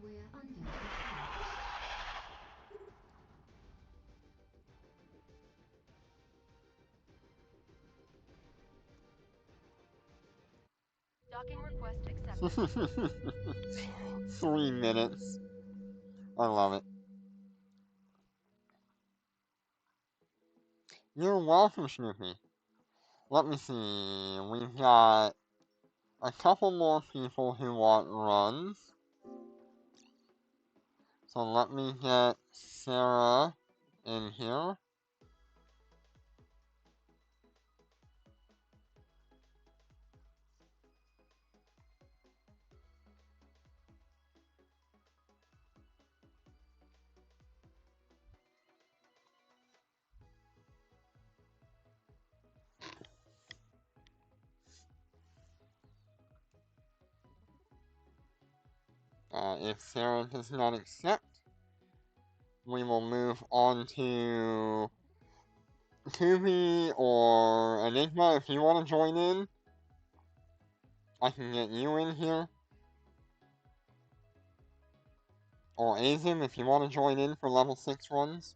We're under attack. Docking request accepted. 3 minutes. I love it. You're welcome, Snoopy. Let me see. We've got a couple more people who want runs. So let me get Sarah in here. If Sarah does not accept, we will move on to Tubi or Enigma if you want to join in. I can get you in here. Or Azim if you want to join in for level 6 runs.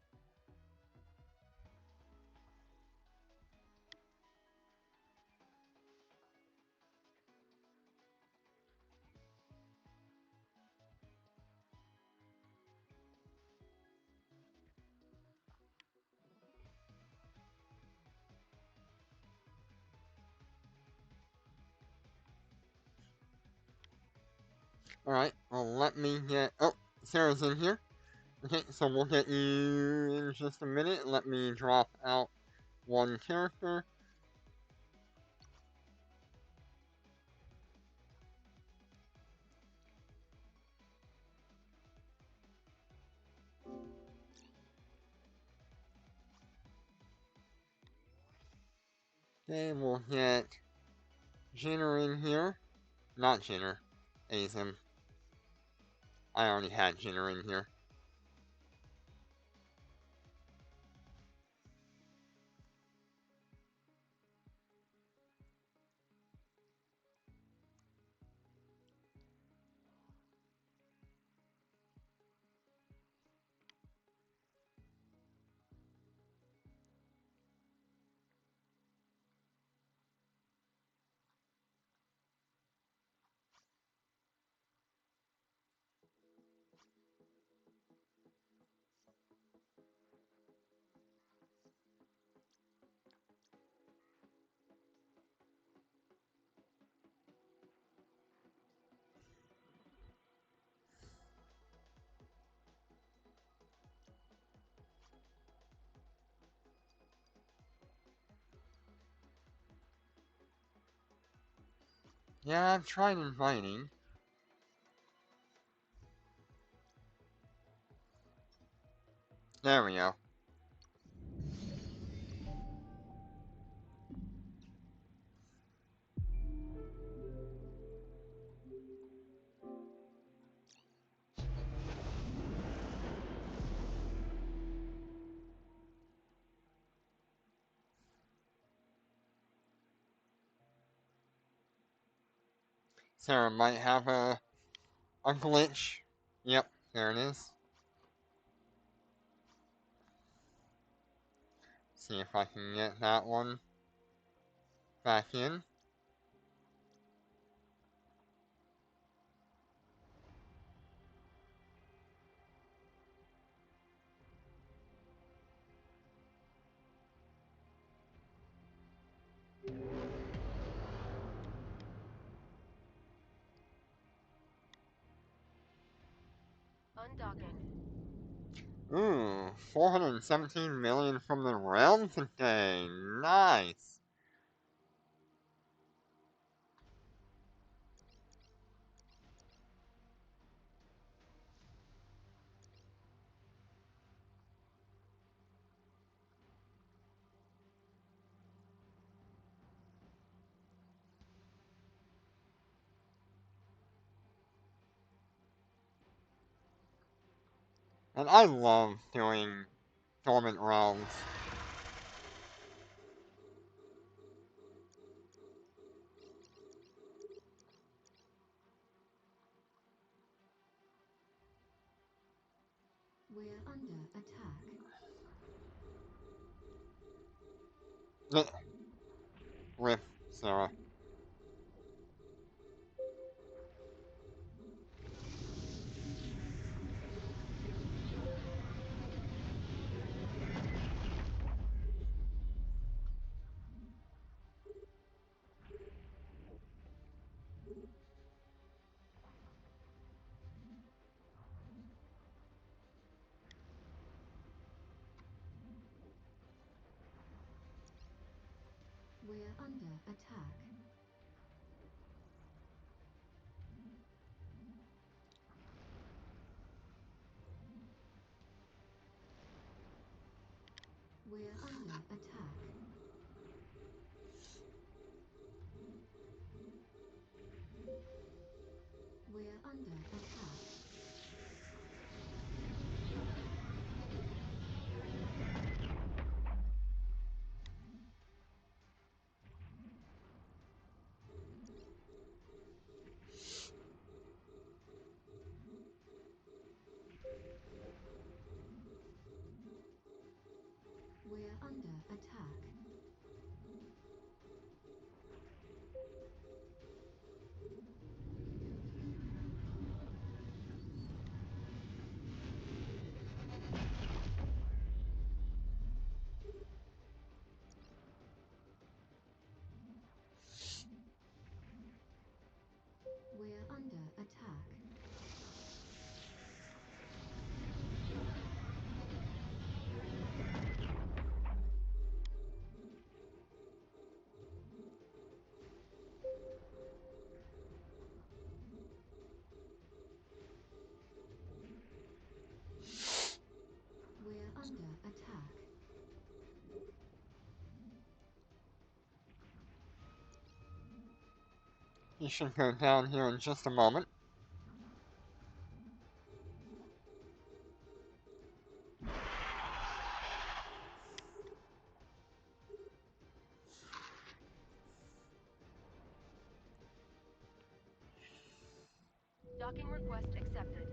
Alright, well let me get... Oh, Sarah's in here. Okay, so we'll get you in just a minute. Let me drop out one character. Okay, we'll get Jinner in here. Not Jinner. Azim. I already had Jinner in here. Yeah, I've tried inviting. There we go. Sarah might have a glitch. Yep, there it is. See if I can get that one back in. Undocking. Ooh, 417 million from the realm today. Nice. And I love doing Dormant realms. We're under attack. Rip, Sarah. We're under attack. We're under attack. We're under attack. We're under attack. He should go down here in just a moment. Docking request accepted.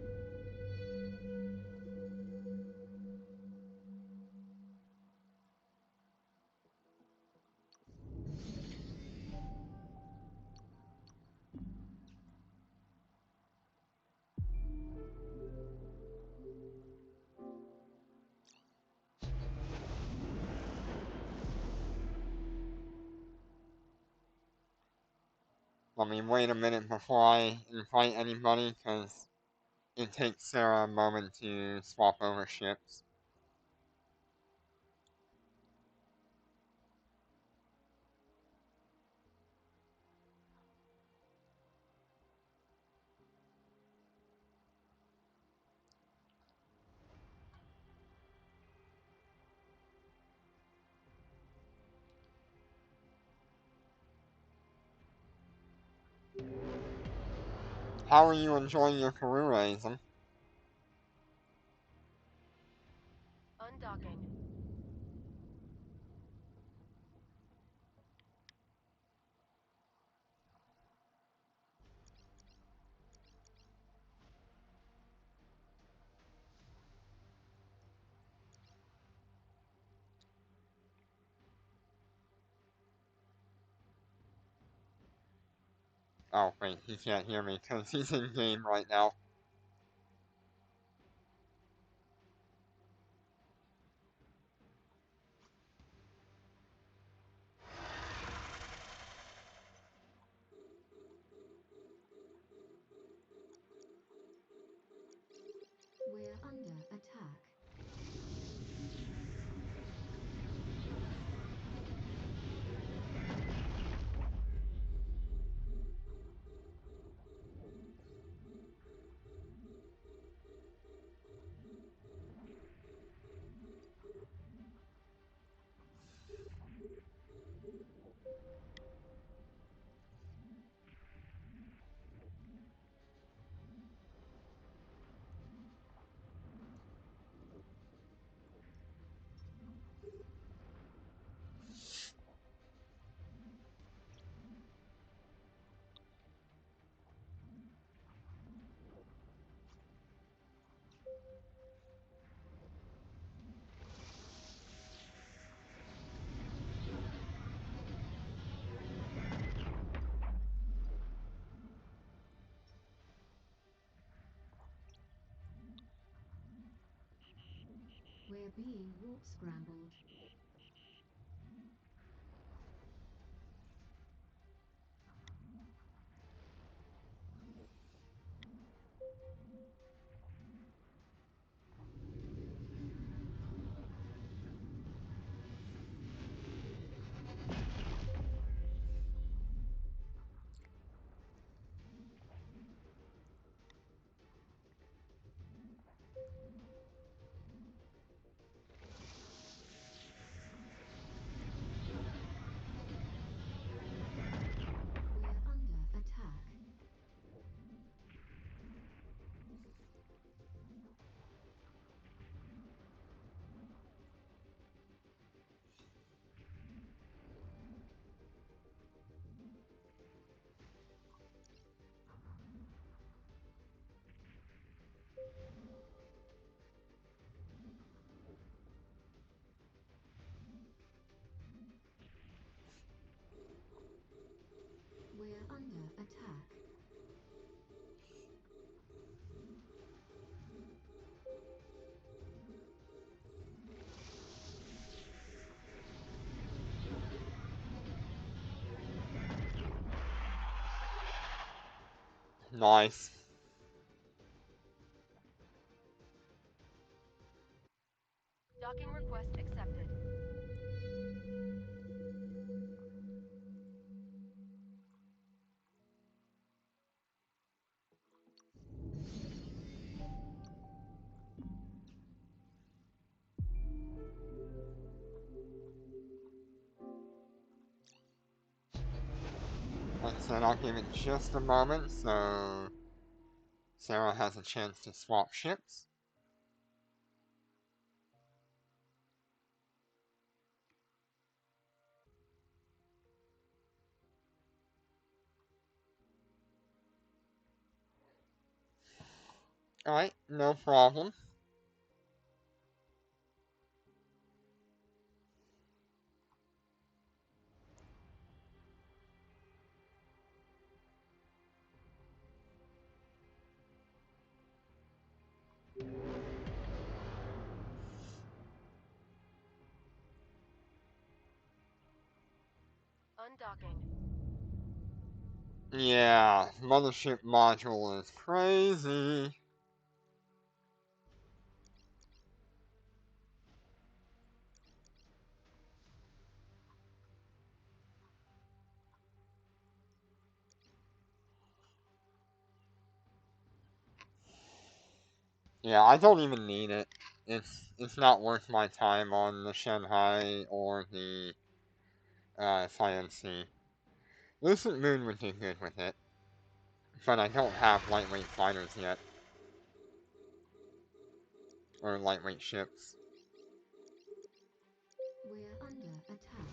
Let me wait a minute before I invite anybody, because it takes Sarah a moment to swap over ships. How are you enjoying your career, Aizen? Undocking. Oh, wait, he can't hear me, because he's in game right now. We're under attack. We're being warp scrambled. We're under attack. We're under attack. Nice. Docking request accepted. Like I said, I'll give it just a moment so Sarah has a chance to swap ships. Alright, no problem. Undocking. Yeah, mothership module is crazy. Yeah, I don't even need it. It's not worth my time on the Shanghai or the CNC. Lucent Moon would do good with it, but I don't have lightweight fighters yet. Or lightweight ships. We're under attack.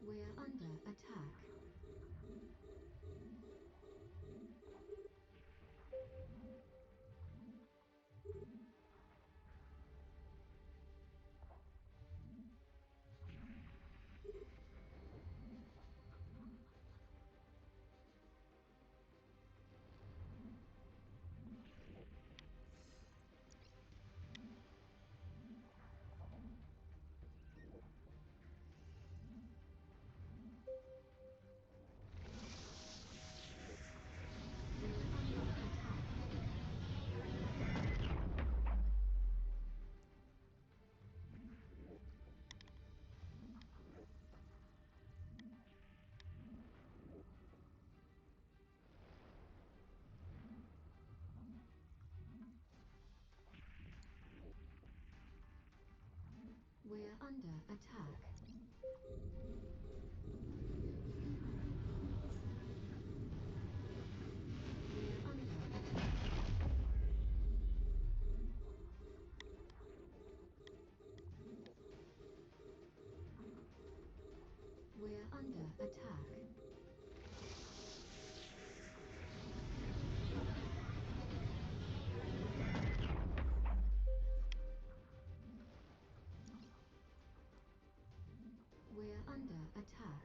We're under attack. We're under attack. We're under attack. We're under attack. We're under attack. We're under attack.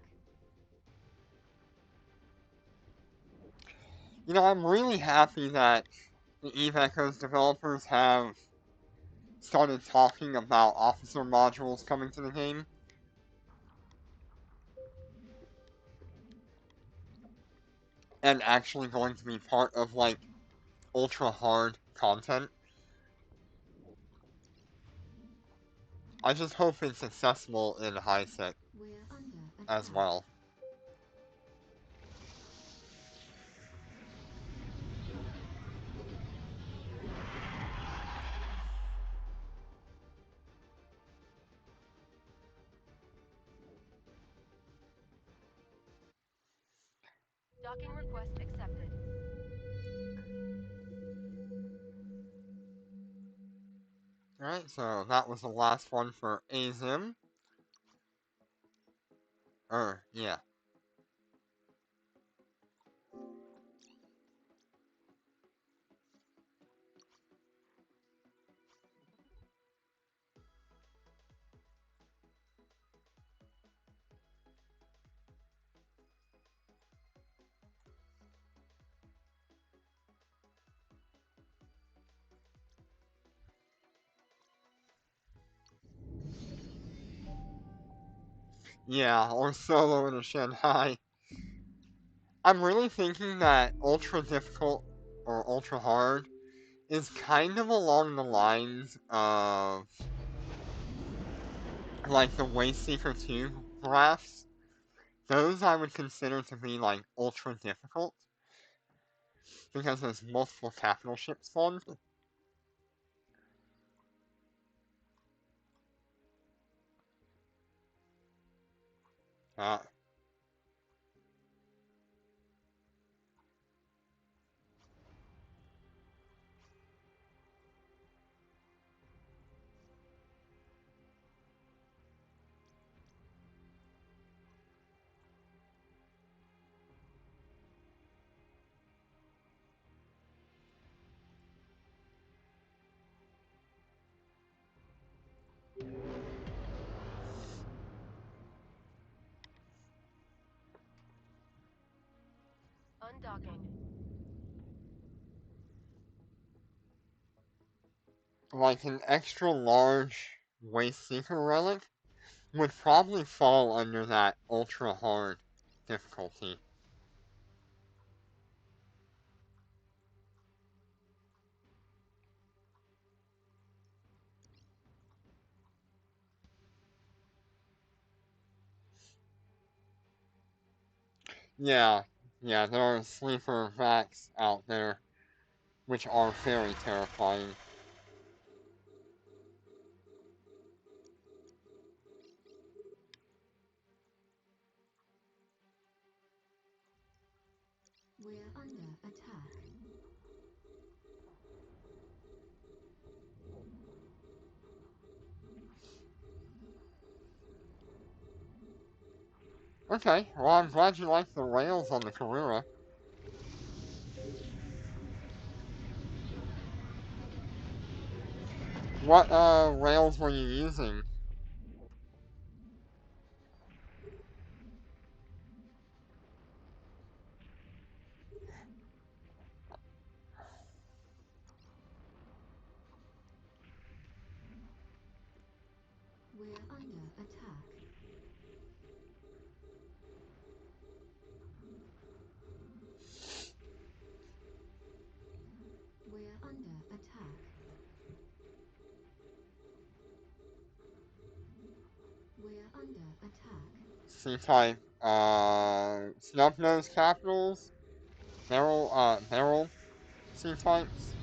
You know, I'm really happy that the Eve Echoes developers have started talking about officer modules coming to the game. And actually going to be part of, like, ultra hard content. I just hope it's accessible in high sec We're under as attack. well. Docking request accepted. Alright, so that was the last one for AZIM. Yeah. Yeah, or solo in a Shanghai. I'm really thinking that ultra difficult or ultra hard is kind of along the lines of like the Wayseeker 2 drafts. Those I would consider to be like ultra difficult. because there's multiple capital ships spawned. Uh, Undocking. like an extra large Waste Seeker relic would probably fall under that ultra hard difficulty. Yeah, yeah, there are sleeper vacs out there which are very terrifying. We're under attack. Okay, well, I'm glad you like the rails on the Karura. What rails were you using? We're under attack. We're under attack. We're under attack. C-type, snub-nosed capitals, barrel C-types.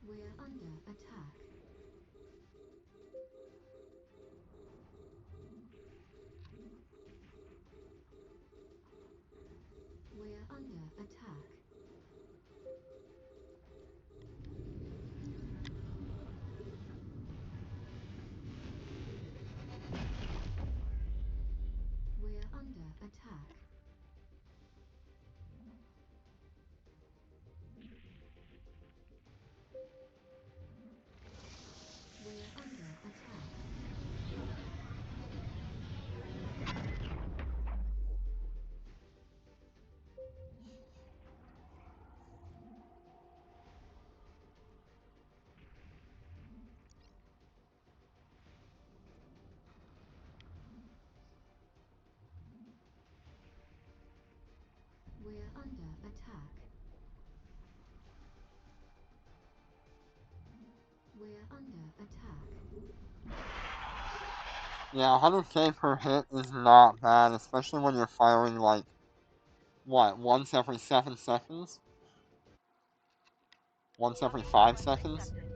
We're under attack. We're under attack. We're under attack. We're under attack. We're under attack. We're under attack. Yeah, 100k per hit is not bad, especially when you're firing like, what, once every 7 seconds? Once every Docking 5 request seconds? accepted.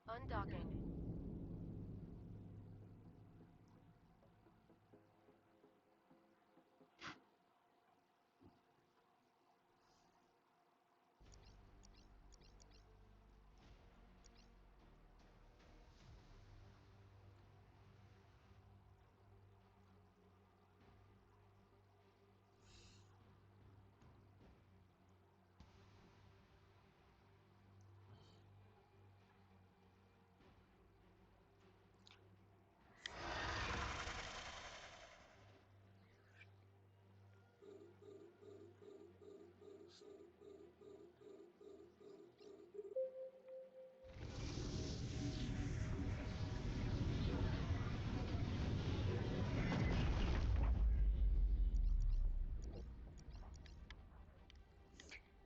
Undocking.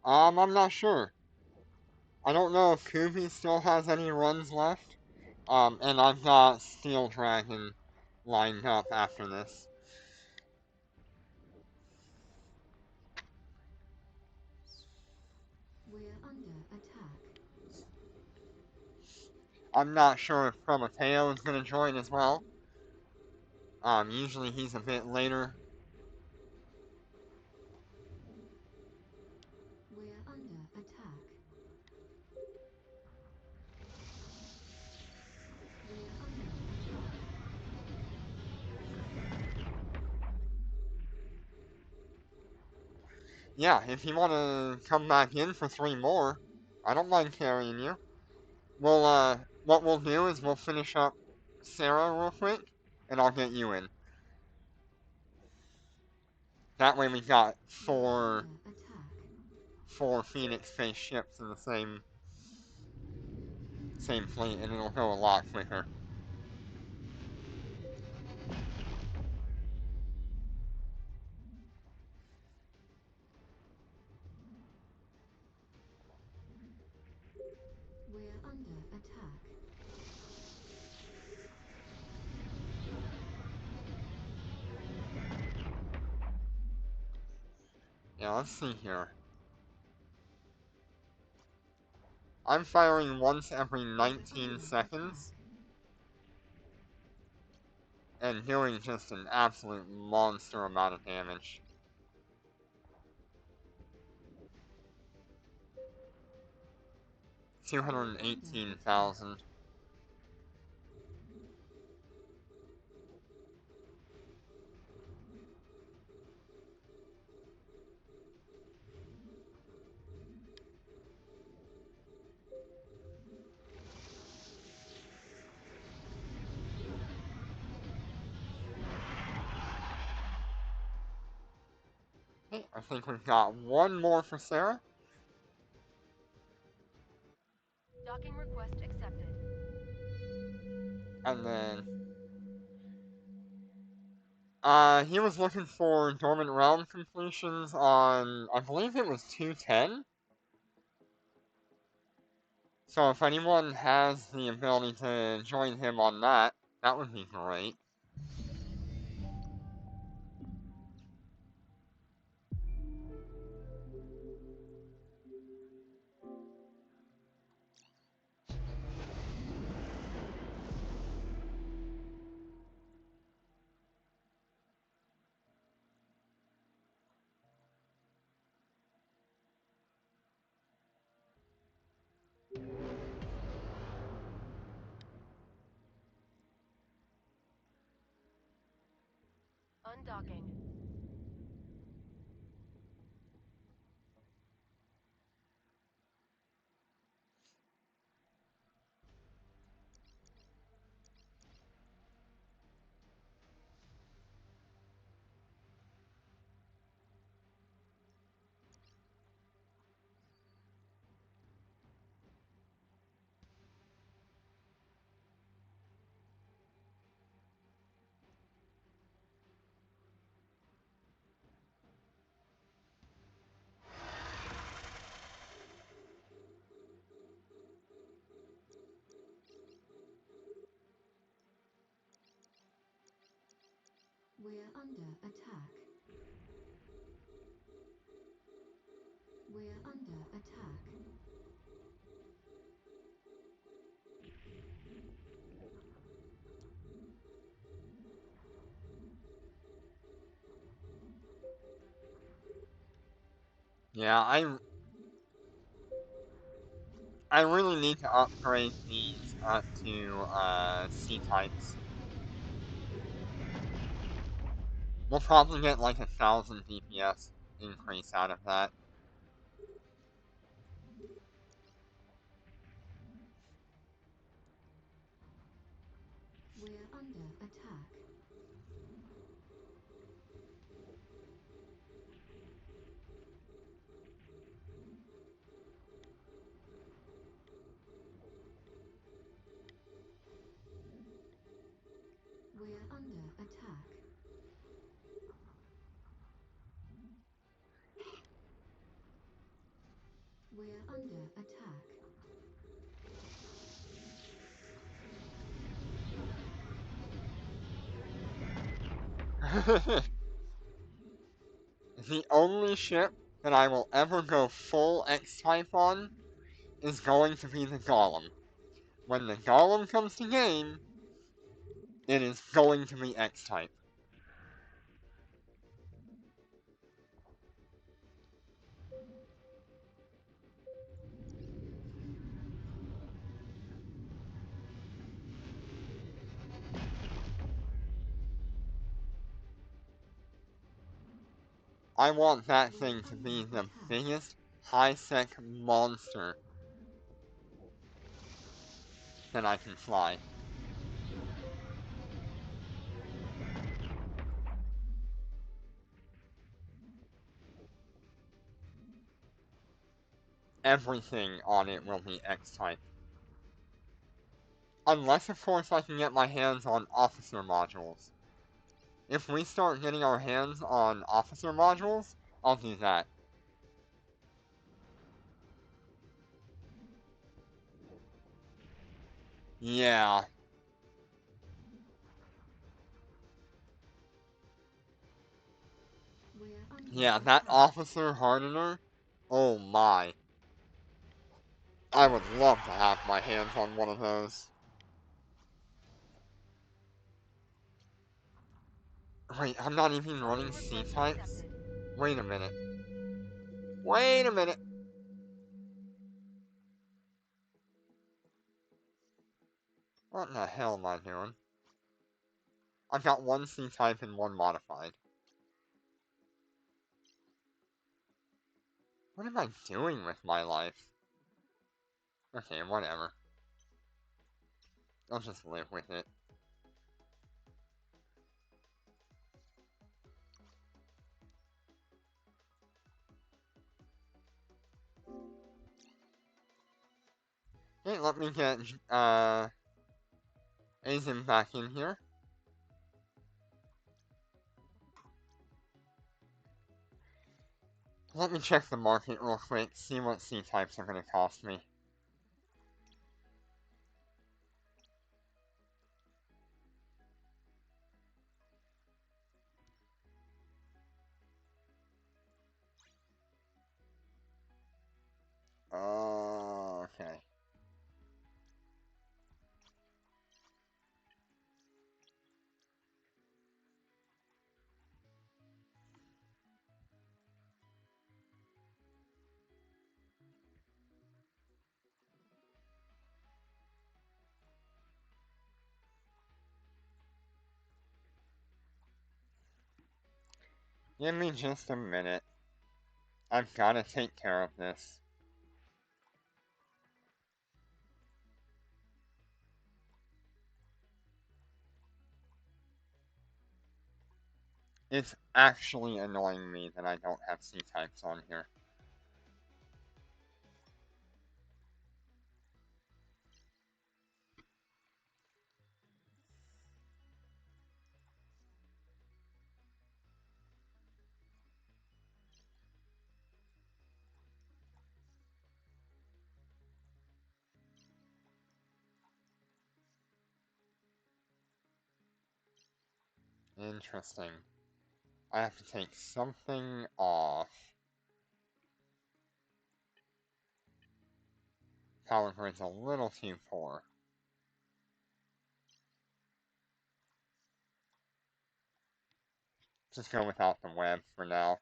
I'm not sure. I don't know if Kubi still has any runs left. And I've got Steel Dragon lined up after this. We're under attack. I'm not sure if Prometeo is going to join as well. Usually he's a bit later. We're under attack. We're under attack. Yeah, if you want to come back in for 3 more, I don't mind carrying you. What we'll do is we'll finish up Sarah real quick, and I'll get you in. That way we got We're under attack. 4 Phoenix-based ships in the same fleet, and it'll go a lot quicker. We're under attack. Yeah, let's see here. I'm firing once every We're 19 under seconds, attack. and doing just an absolute monster amount of damage. We're under 218,000. Okay, I think we've got one more for Sarah, Docking request accepted. and then he was looking for Dormant Realm completions on, I believe it was 210. So if anyone has the ability to join him on that, that would be great. Undocking. We're under attack. We're under attack. Yeah, I really need to upgrade these up to C-types. We'll probably get like 1,000 DPS increase out of that. We're under attack. We're under attack. under attack. The only ship that I will ever go full X-Type on is going to be the Golem. When the Golem comes to game, it is going to be X-Type. I want that thing to be the biggest high-sec monster that I can fly. Everything on it will be X-Type. Unless, of course, I can get my hands on officer modules. If we start getting our hands on officer modules, I'll do that. Yeah. We're under Yeah, that attack. officer hardener, oh my. I would love to have my hands on one of those. Wait, I'm not even running Docking request C-types? accepted. Wait a minute. Wait a minute. What in the hell am I doing? I've got one C-type and one modified. What am I doing with my life? Okay, whatever. I'll just live with it. Okay, let me get, Azim back in here. Let me check the market real quick, see what C-types are gonna cost me. Okay. Give me just a minute. I've gotta take care of this. It's actually annoying me that I don't have C-types on here. Interesting. I have to take something off. Power grid's a little too poor. Just go without the web for now.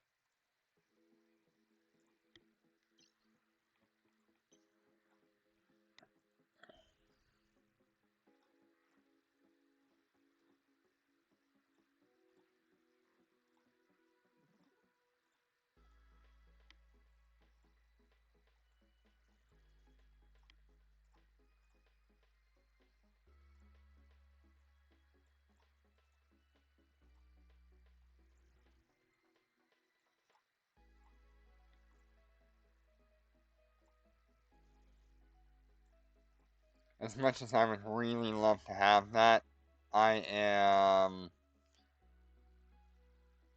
As much as I would really love to have that, I am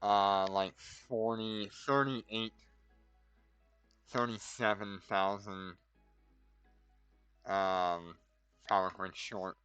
like 38 37,000 power grid short.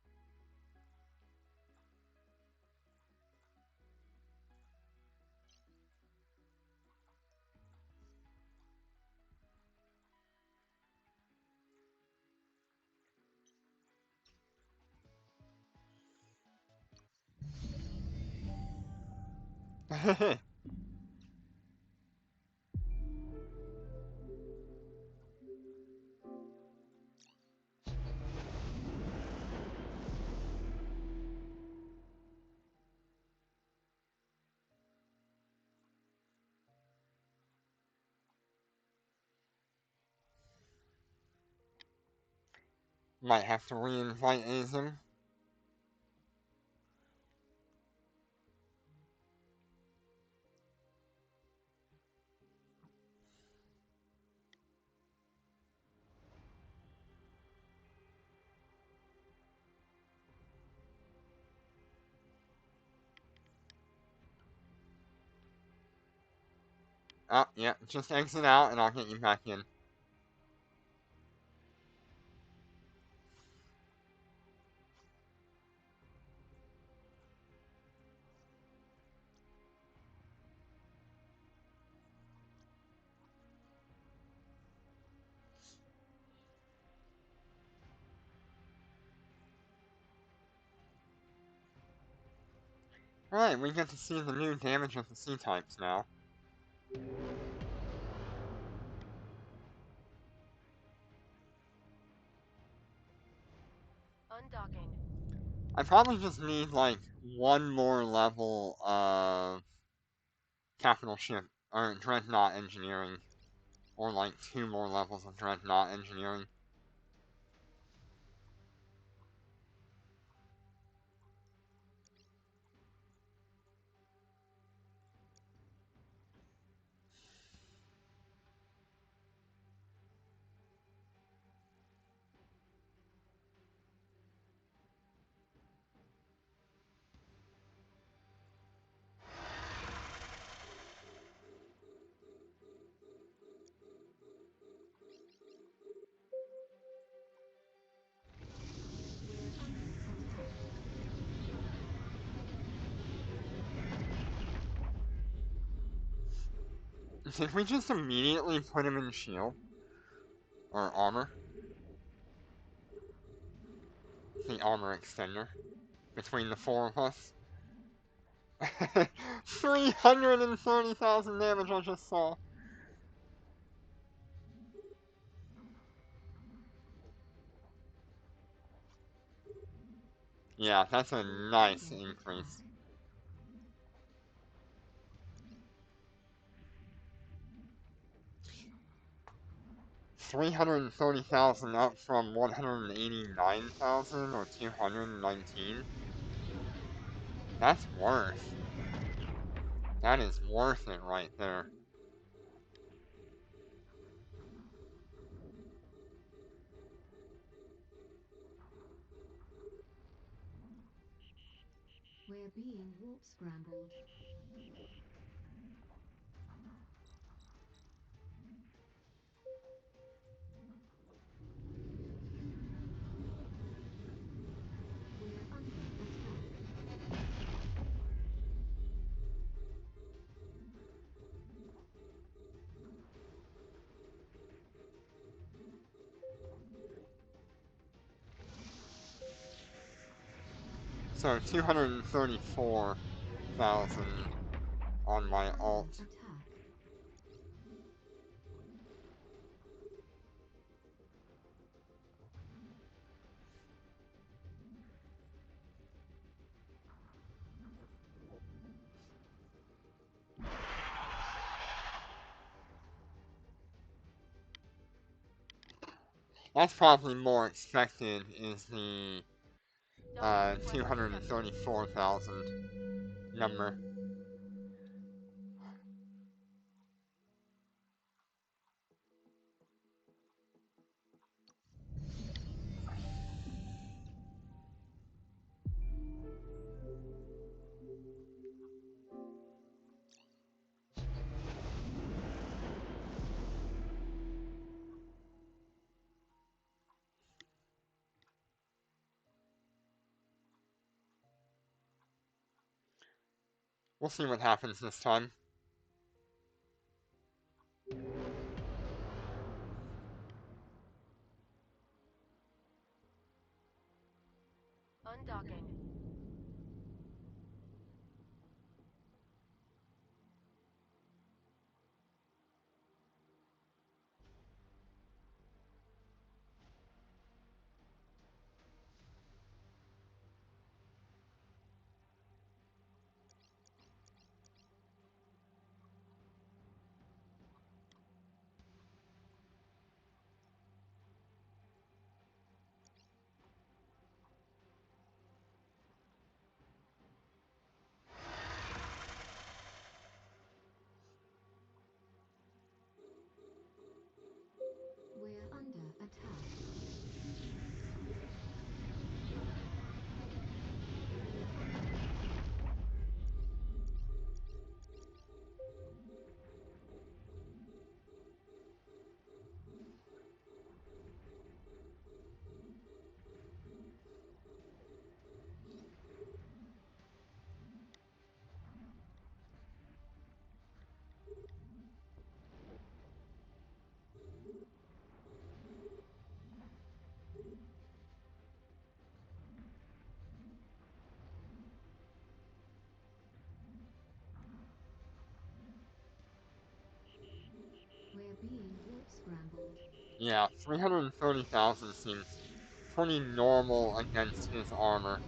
Might have to re-invite Azim. Oh, yeah, just exit out and I'll get you back in. Alright, we get to see the new damage of the C-types now. Undocking. I probably just need, like, one more level of capital ship, or dreadnought engineering. Or, like, 2 more levels of dreadnought engineering. We're under attack. Did we just immediately put him in shield? Or armor? The armor extender. Between the 4 of us. 330,000 damage I just saw. Yeah, that's a nice Under increase. attack. 330,000 up from 189,000 or 219. That's worth. That is worth it right there. We're being warp scrambled. We're under attack. So 234,000 on We're my under alt. attack. That's probably more expected is the Docking request accepted. 234,000 number. We'll see what happens this time. Undocking. We're under attack. We're under attack. We're being warp scrambled. Yeah, 330,000 seems pretty normal against his armor.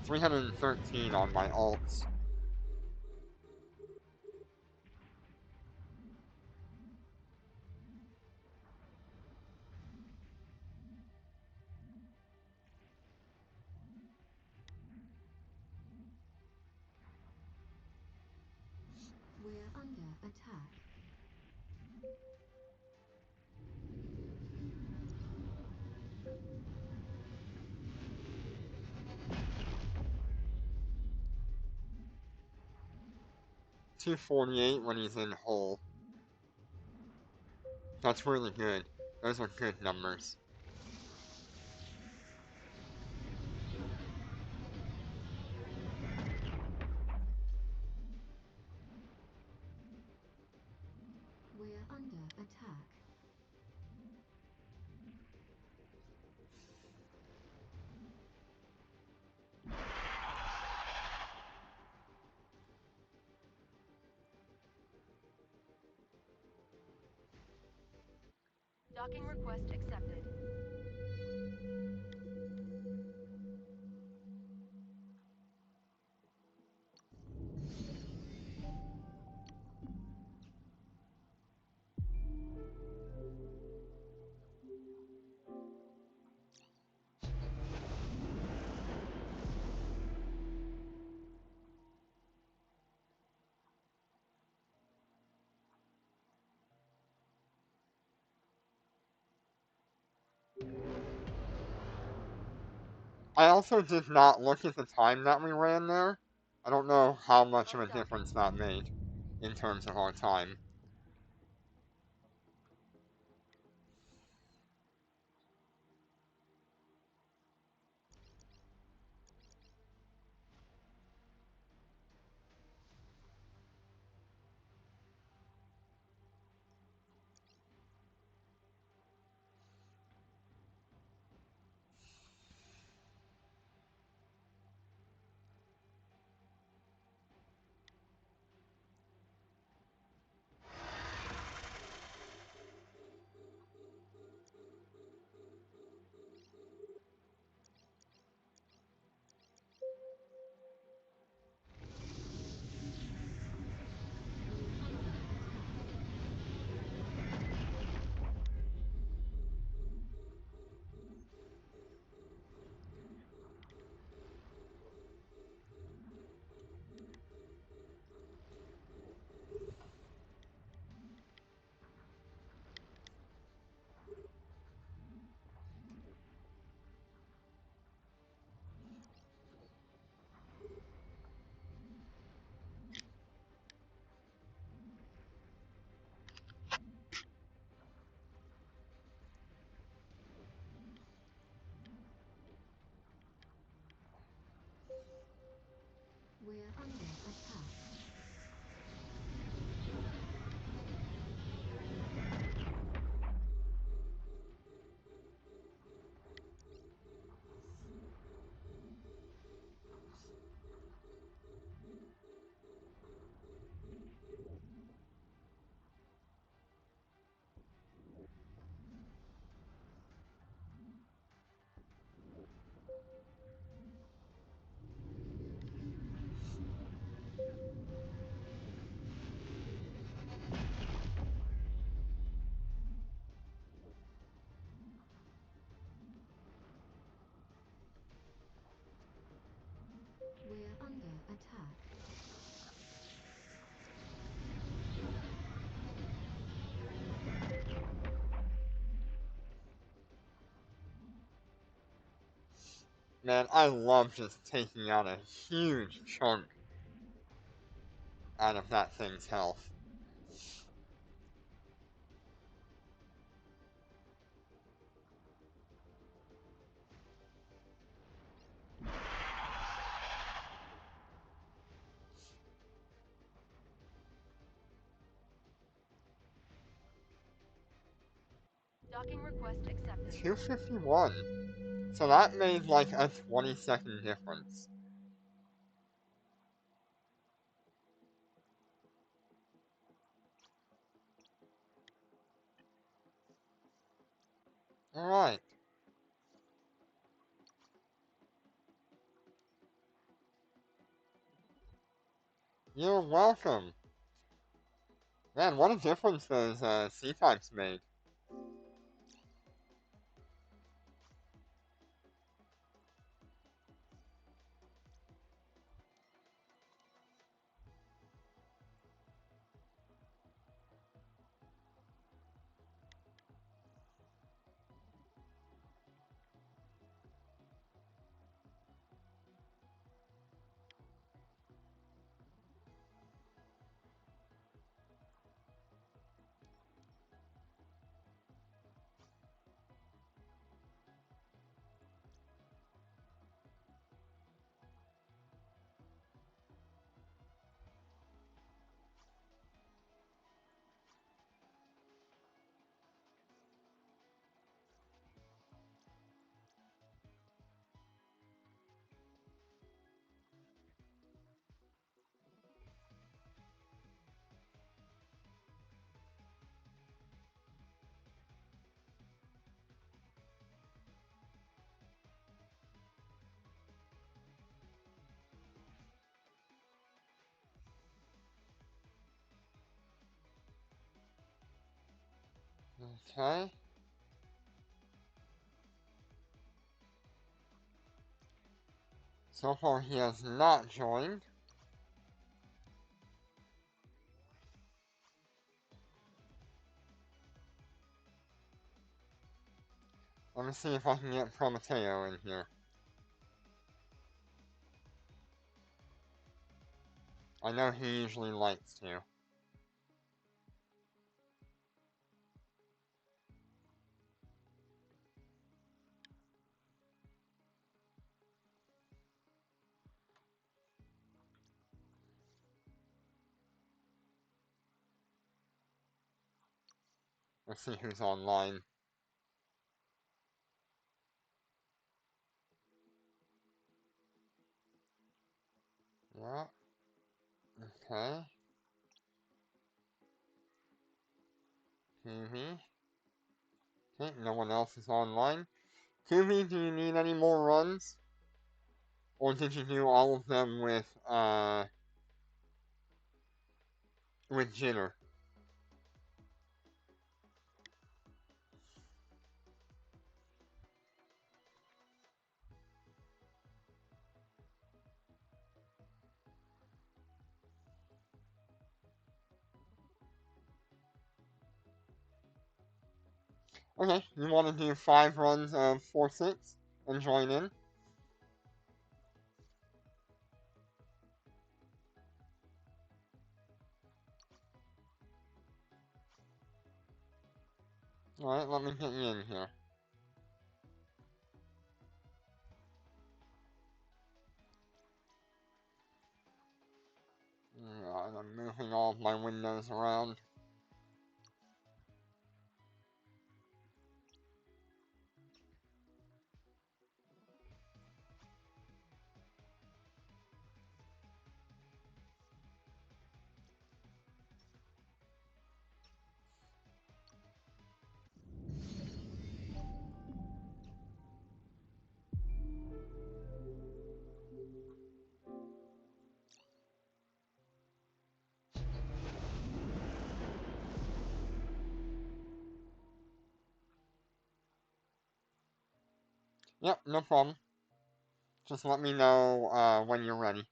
313 on my alts. We're under attack. $248 when he's in hole. That's really good. Those are good numbers. We're under attack. Docking request accepted. I also did not look at the time that we ran there. I don't know how much of a difference that made in terms of our time. We're under attack. We're under attack. We're under attack. Man, I love just taking out a huge chunk out of that thing's health. Docking request accepted. 251. So that made like a 20-second difference. Alright. You're welcome. Man, what a difference those C-types made. Okay. So far he has not joined. Let me see if I can get Prometeo in here. I know he usually likes to. Let's see who's online. Yeah. Okay. TV. Okay, no one else is online. TV, do you need any more runs? Or did you do all of them with Jitter? Okay, you want to do 5 runs of 4-6 and join in? Alright, let me get you in here. Yeah, I'm moving all of my windows around. Yep, no problem. Just let me know when you're ready.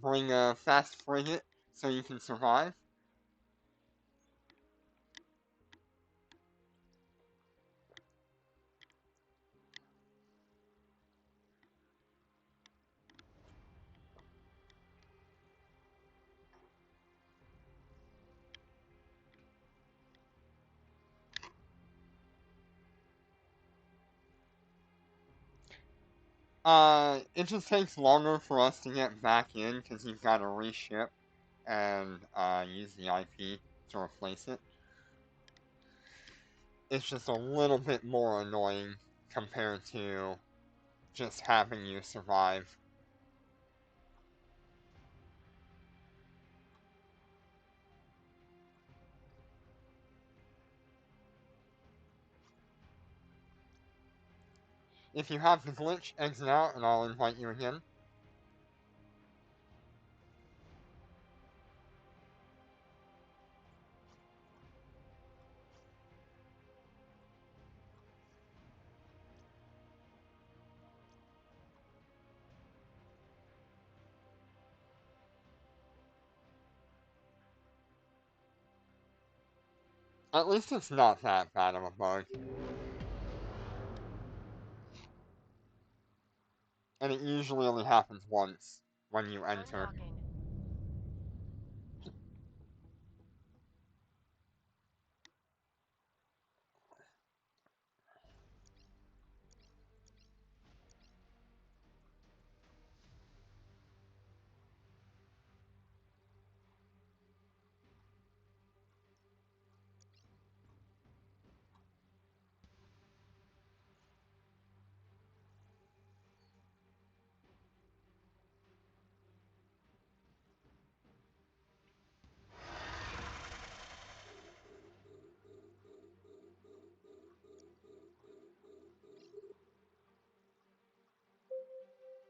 Bring a fast frigate so you can survive. It just takes longer for us to get back in because you've got to reship and use the IP to replace it. It's just a little bit more annoying compared to just having you survive. If you have the glitch, exit out and I'll invite you again. At least it's not that bad of a bug. And it usually only happens once when you enter. Undocking.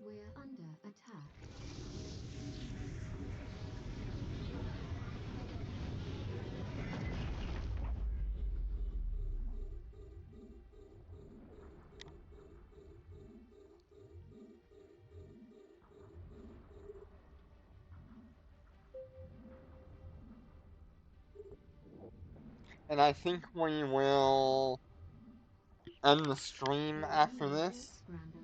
We're under attack. And I think we will end the stream We're after being warp this. scrambled.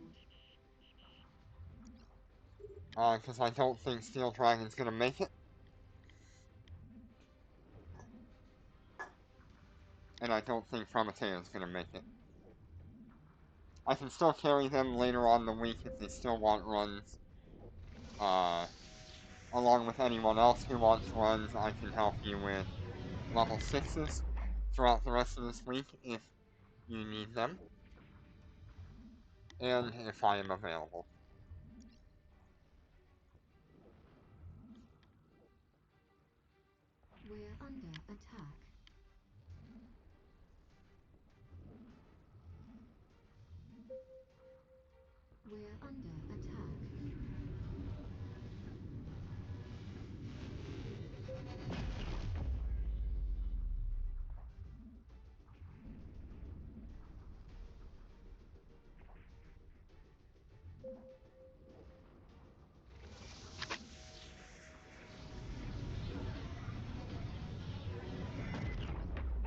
Because I don't think Steel Dragon's gonna make it. And I don't think Promethea's gonna make it. I can still carry them later on in the week if they still want runs. Along with anyone else who wants runs, I can help you with level 6s throughout the rest of this week if you need them. And if I am available. We're under attack. We're under attack.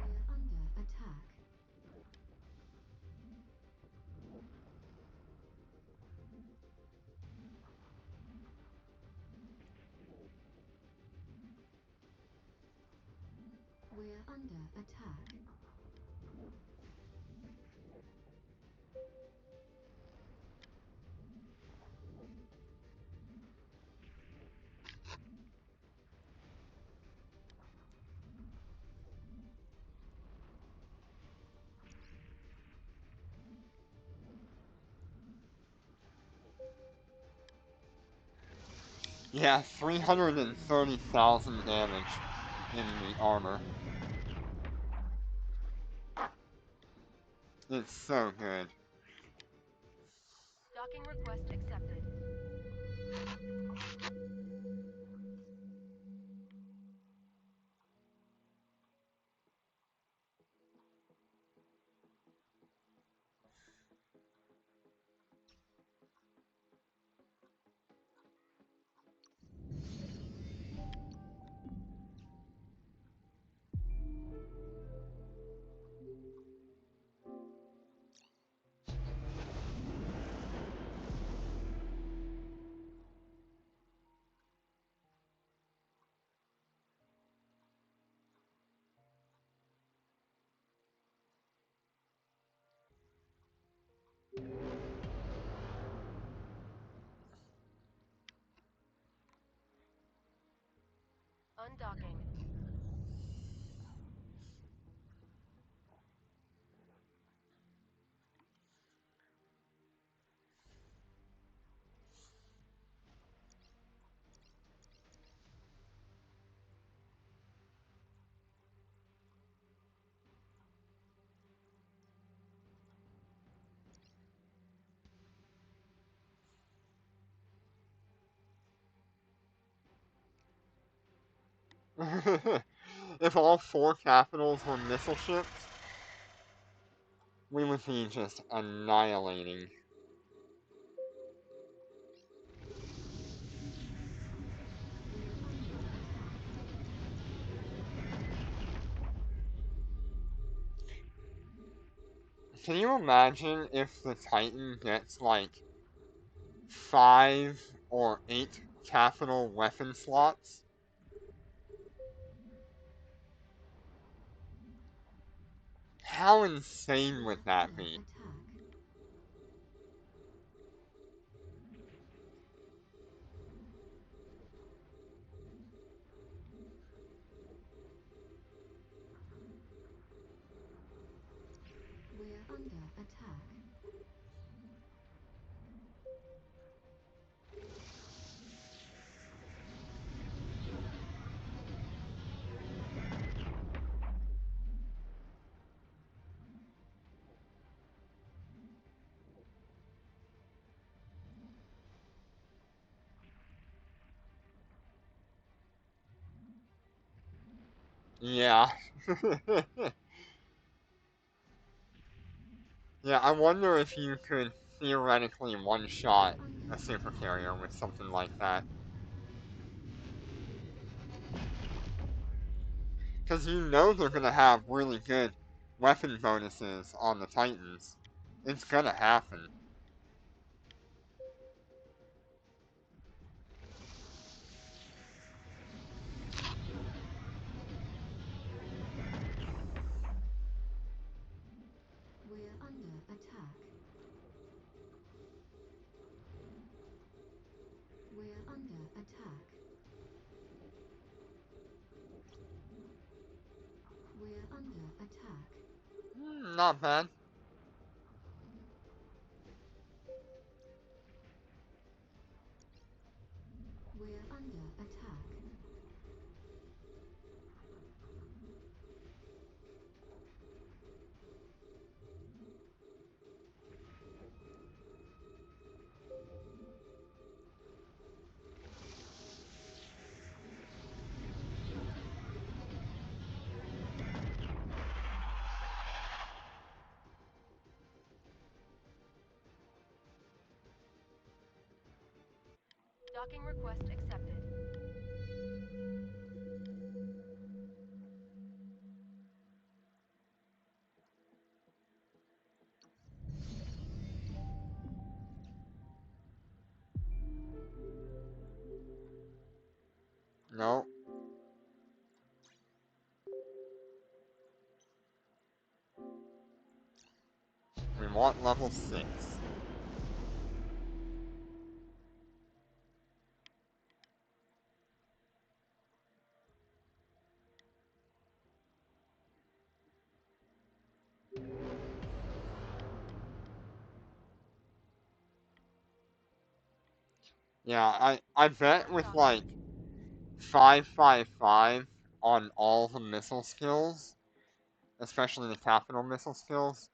We're under attack. We're under attack. Yeah, 330,000 damage in the armor. It's so good. Docking request accepted. Undocking. If all 4 capitals were missile ships, we would be just annihilating. We're under attack. Can you imagine if the Titan gets like 5 or 8 capital weapon slots? How insane would We're that under be? attack. We're under attack. Yeah. Yeah, I wonder if you could theoretically one-shot We're under a super attack. carrier with something like that. Because you know they're going to have really good weapon bonuses on the Titans. It's going to happen. We're under attack. We're under attack. We're under attack. Not bad. We're under attack. Docking request accepted. No. We want level 6. Yeah, I bet with like 555 on all the missile skills, especially the capital missile skills,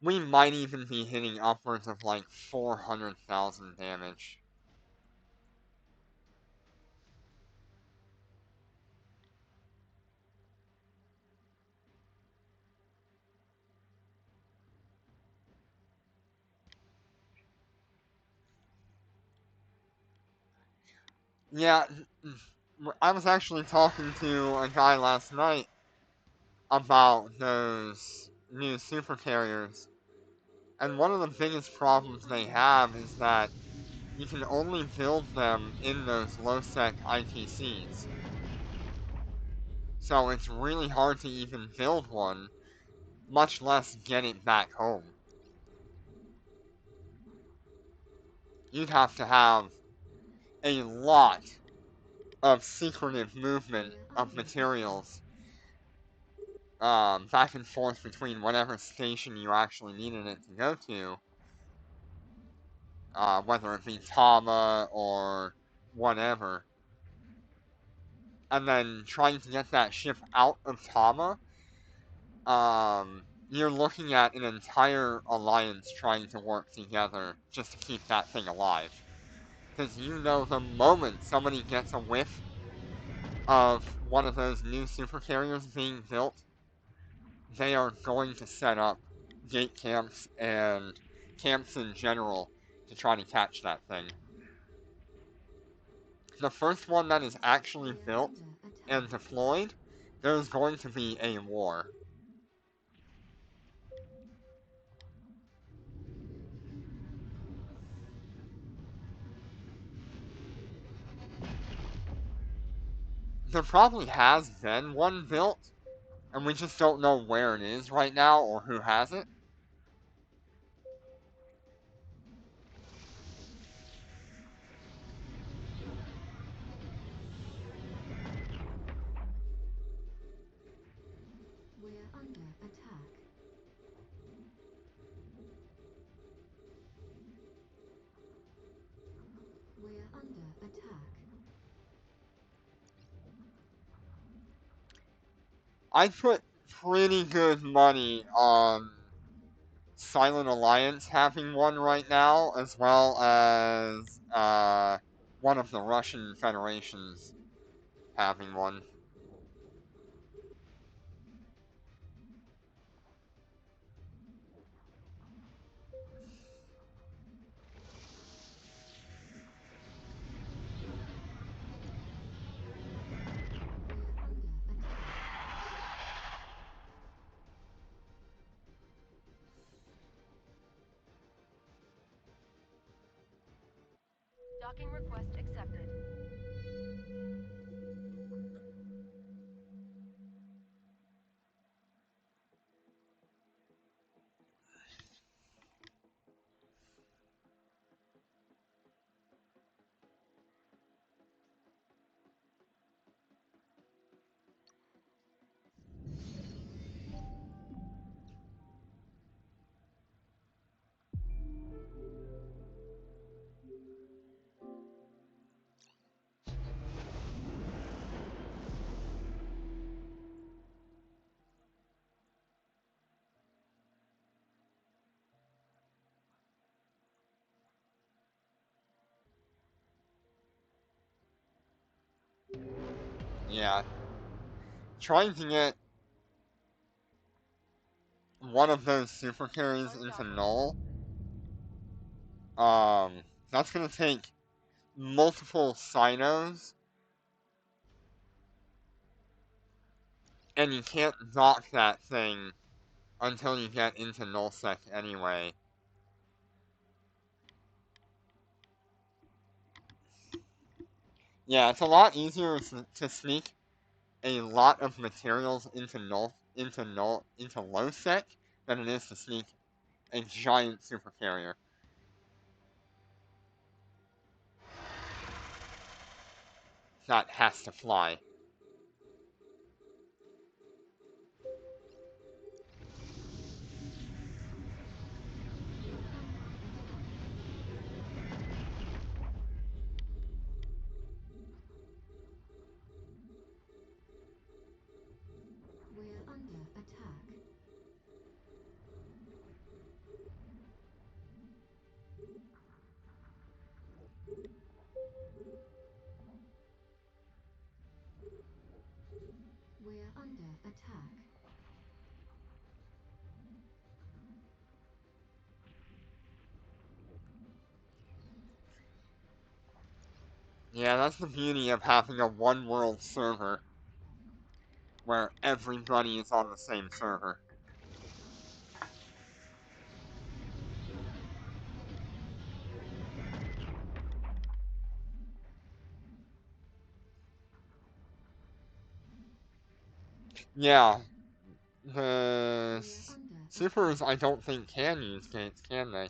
we might even be hitting upwards of like 400,000 damage. Yeah, I was actually talking to a guy last night about those new super carriers, and one of the biggest problems they have is that you can only build them in those low-sec ITCs. So it's really hard to even build one, much less get it back home. You'd have to have a lot of secretive movement of materials back and forth between whatever station you actually needed it to go to, whether it be Tama or whatever, and then trying to get that ship out of Tama, you're looking at an entire alliance trying to work together just to keep that thing alive. Because you know the moment somebody gets a whiff of one of those new super carriers being built, they are going to set up gate camps and camps in general to try to catch that thing. The first one that is actually We're built under and attack. deployed, there's going to be a war. There probably has been one built, and we just don't know where it is right now or who has it. We're under attack. We're under attack. I put pretty good money on Silent Alliance having one right now, as well as one of the Russian federations having one. We're under attack. Docking request accepted. Yeah. Trying to get one of those super carries into null, that's gonna take multiple Cynos, and you can't dock that thing until you get into nullsec anyway. Yeah, it's a lot easier to sneak a lot of materials into low sec than it is to sneak a giant super carrier. That has to fly. We're under attack. We're under attack. We're under attack. Yeah, that's the beauty of having a one world server where everybody is on the same server. Yeah, the We're under supers attack. I don't think can use gates, can they?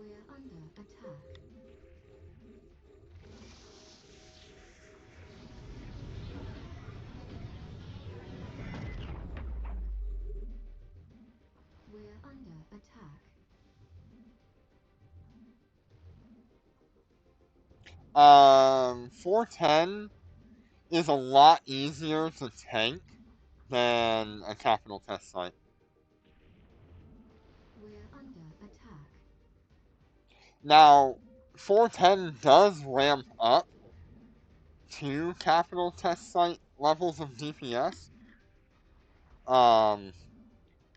We're under attack. 410 is a lot easier to tank than a capital test site. We're under attack. Now, 410 does ramp up to capital test site levels of DPS. Um,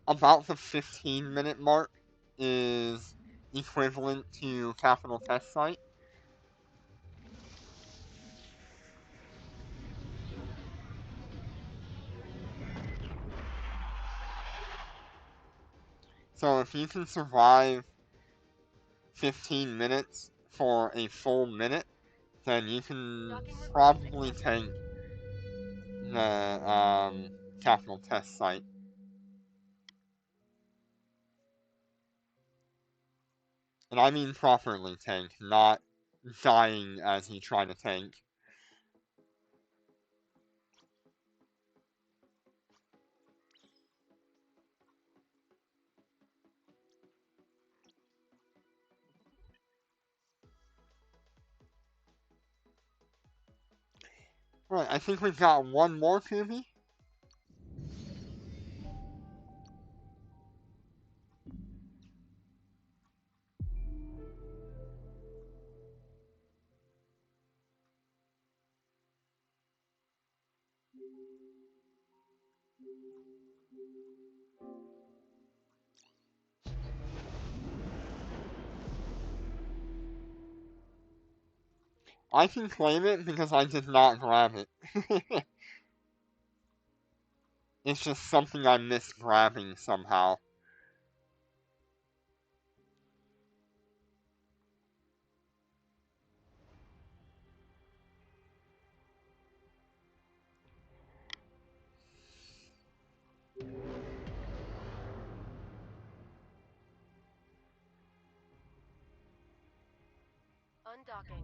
about the 15-minute mark is equivalent to capital test site. So if you can survive 15 minutes for a full minute, then you can Docking request probably accepted. tank the capital test site. And I mean properly tank, not dying as you try to tank. Right, I think we've got one more Kubi. I can claim it because I did not grab it. It's just something I missed grabbing somehow. Undocking.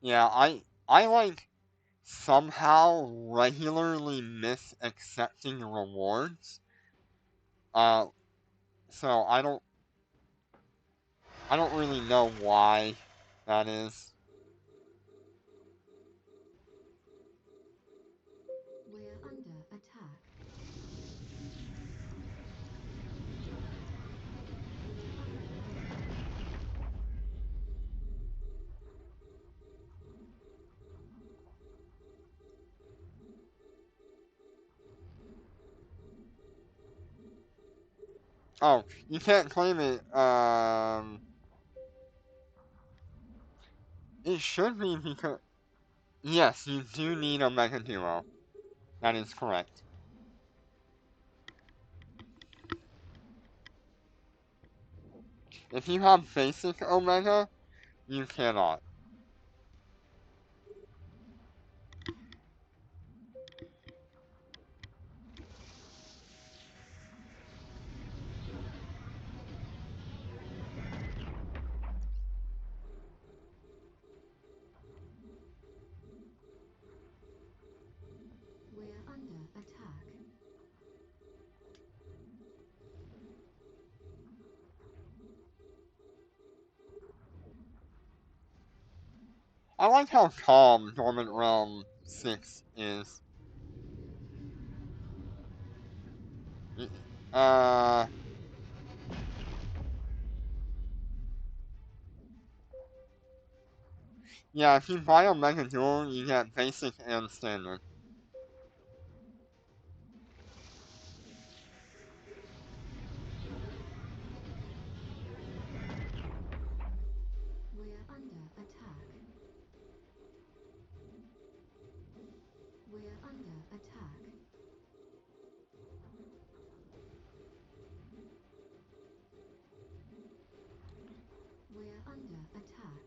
Yeah, I like somehow regularly miss accepting rewards. Uh, so I don't really know why that is. We're under attack. We're under attack. Oh, you can't claim it. It should be because yes, you do need a Mega Duo. That is correct. If you have basic Omega, you cannot. We're under attack. I like how calm Dormant Realm 6 is. Y- Uh, yeah, if you buy a Mega Duo, you get basic and standard. We're under attack. We're under attack. We're under attack.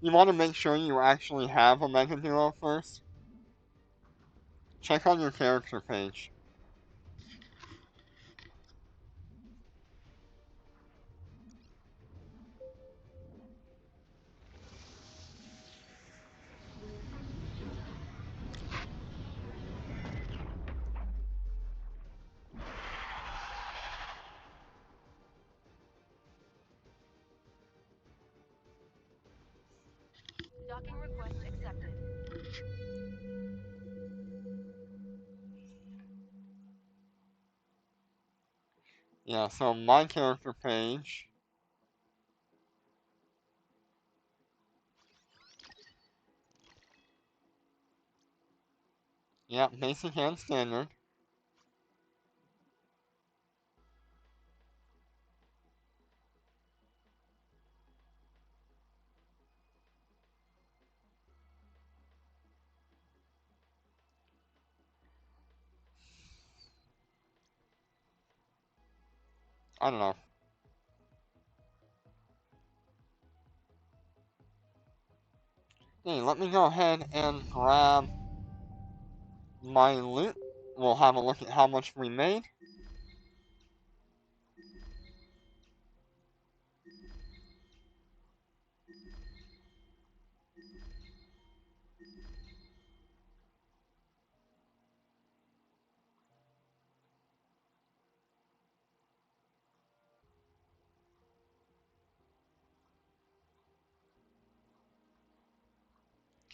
You want to make sure you actually have a Mega Duo first. check on your character page. We're under attack. Docking request accepted. Yeah, so my character page. Yeah, basic and standard. I don't know. Hey, let me go ahead and grab my loot. We'll have a look at how much we made.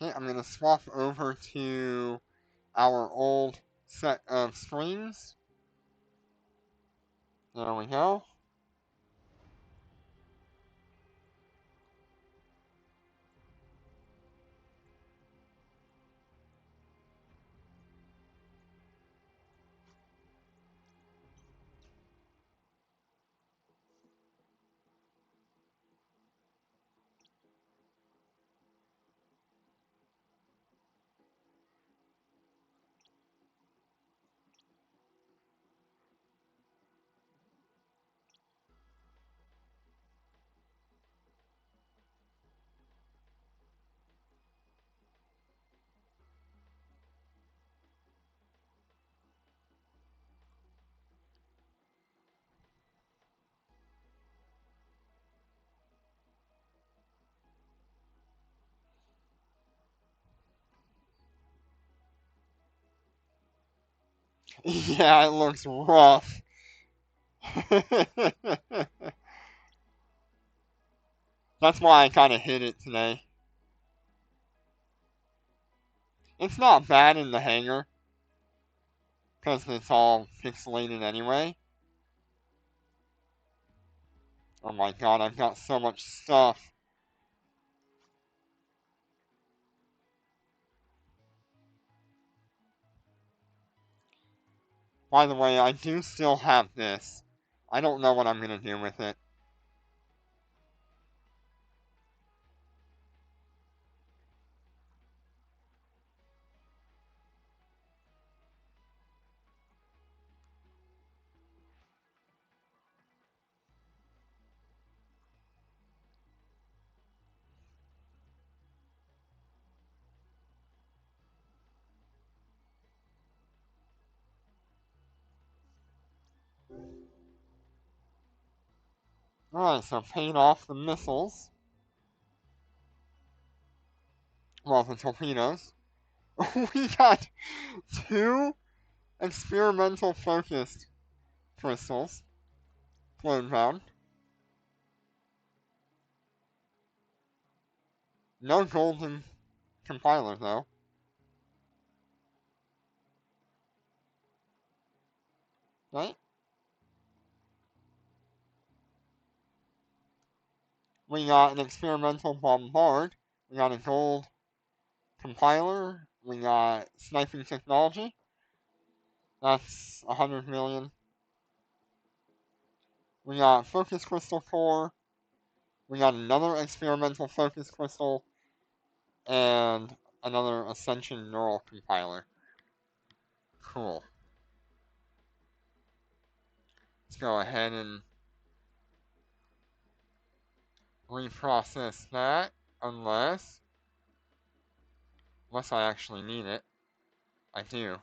Okay, I'm gonna swap over to our old set of streams. There we go. Yeah, it looks rough. That's why I kind of hid it today. It's not bad in the hangar, because it's all pixelated anyway. Oh my god, I've got so much stuff. By the way, I do still have this. I don't know what I'm gonna do with it. Alright, so paid off the missiles. Well, the torpedoes. We got 2 experimental focused crystals flown down. No golden compiler though. Right? We got an experimental bombard. We got a gold compiler. We got sniping technology. That's 100 million. We got focus crystal core. We got another experimental focus crystal and another ascension neural compiler. Cool. Let's go ahead and reprocess that unless I actually need it. I do.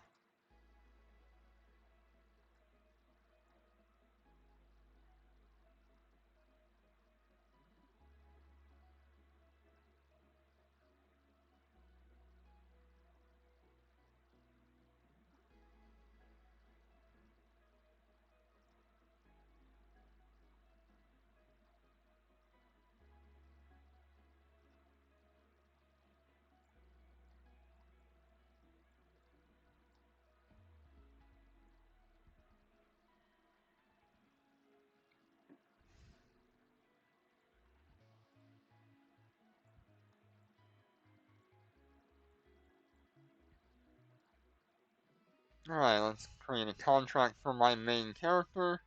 Alright, let's create a contract for my main character.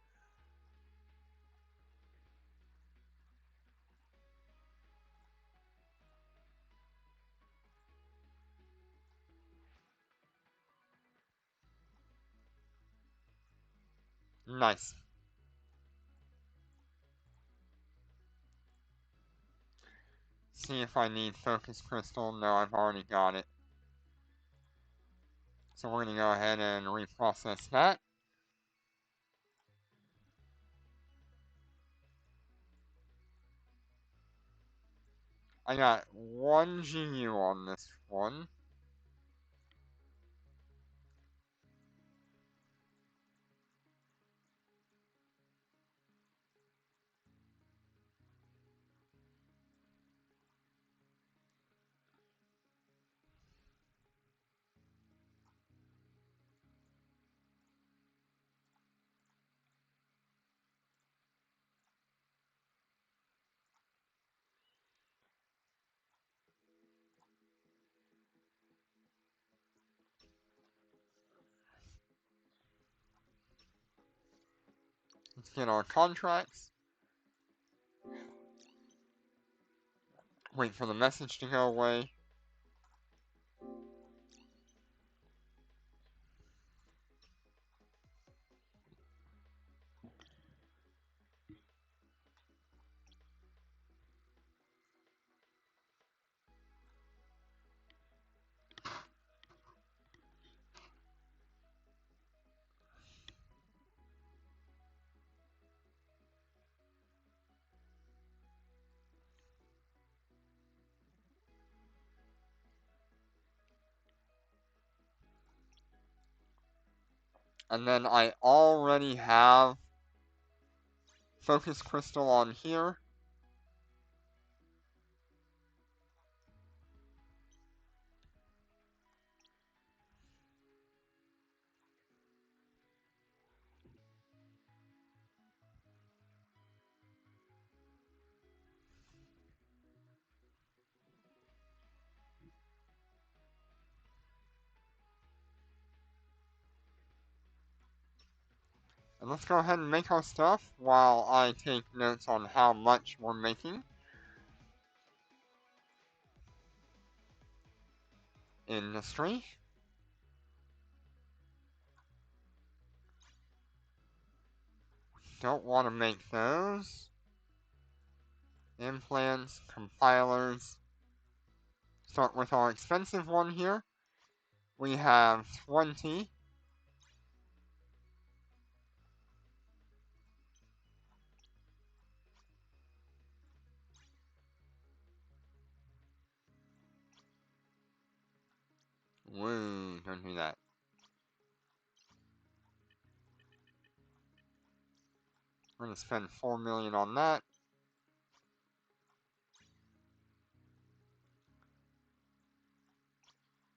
Nice. See if I need focus crystal. No, I've already got it. So we're going to go ahead and reprocess that. I got 1 GU on this one. Let's get our contracts. Wait for the message to go away. And then I already have focus crystal on here. And let's go ahead and make our stuff while I take notes on how much we're making. Industry. Don't want to make those. Implants, compilers. Start with our expensive one here. We have 20. Woo, don't do that. We're going to spend 4 million on that.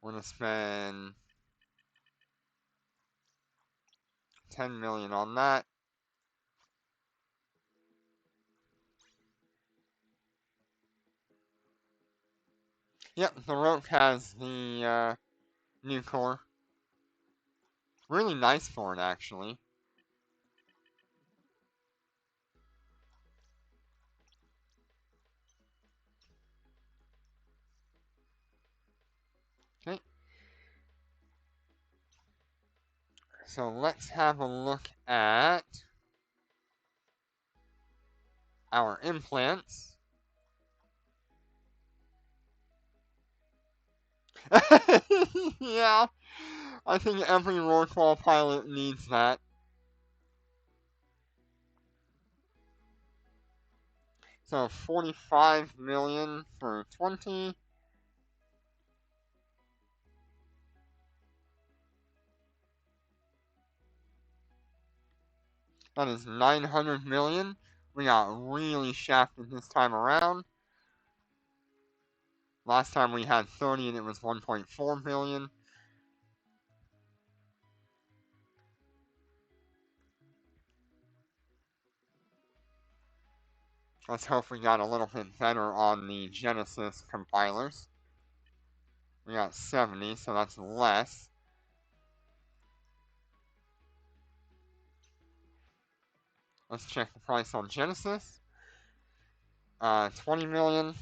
We're going to spend 10 million on that. Yep, the rope has the new core. Really nice for it, actually. Okay. So let's have a look at our implants. Yeah, I think every Rorqual pilot needs that. So 45 million for 20. That is 900 million. We got really shafted this time around. Last time we had 30 and it was 1.4 million. Let's hope we got a little bit better on the Genesis compilers. We got 70, so that's less. Let's check the price on Genesis. 20 million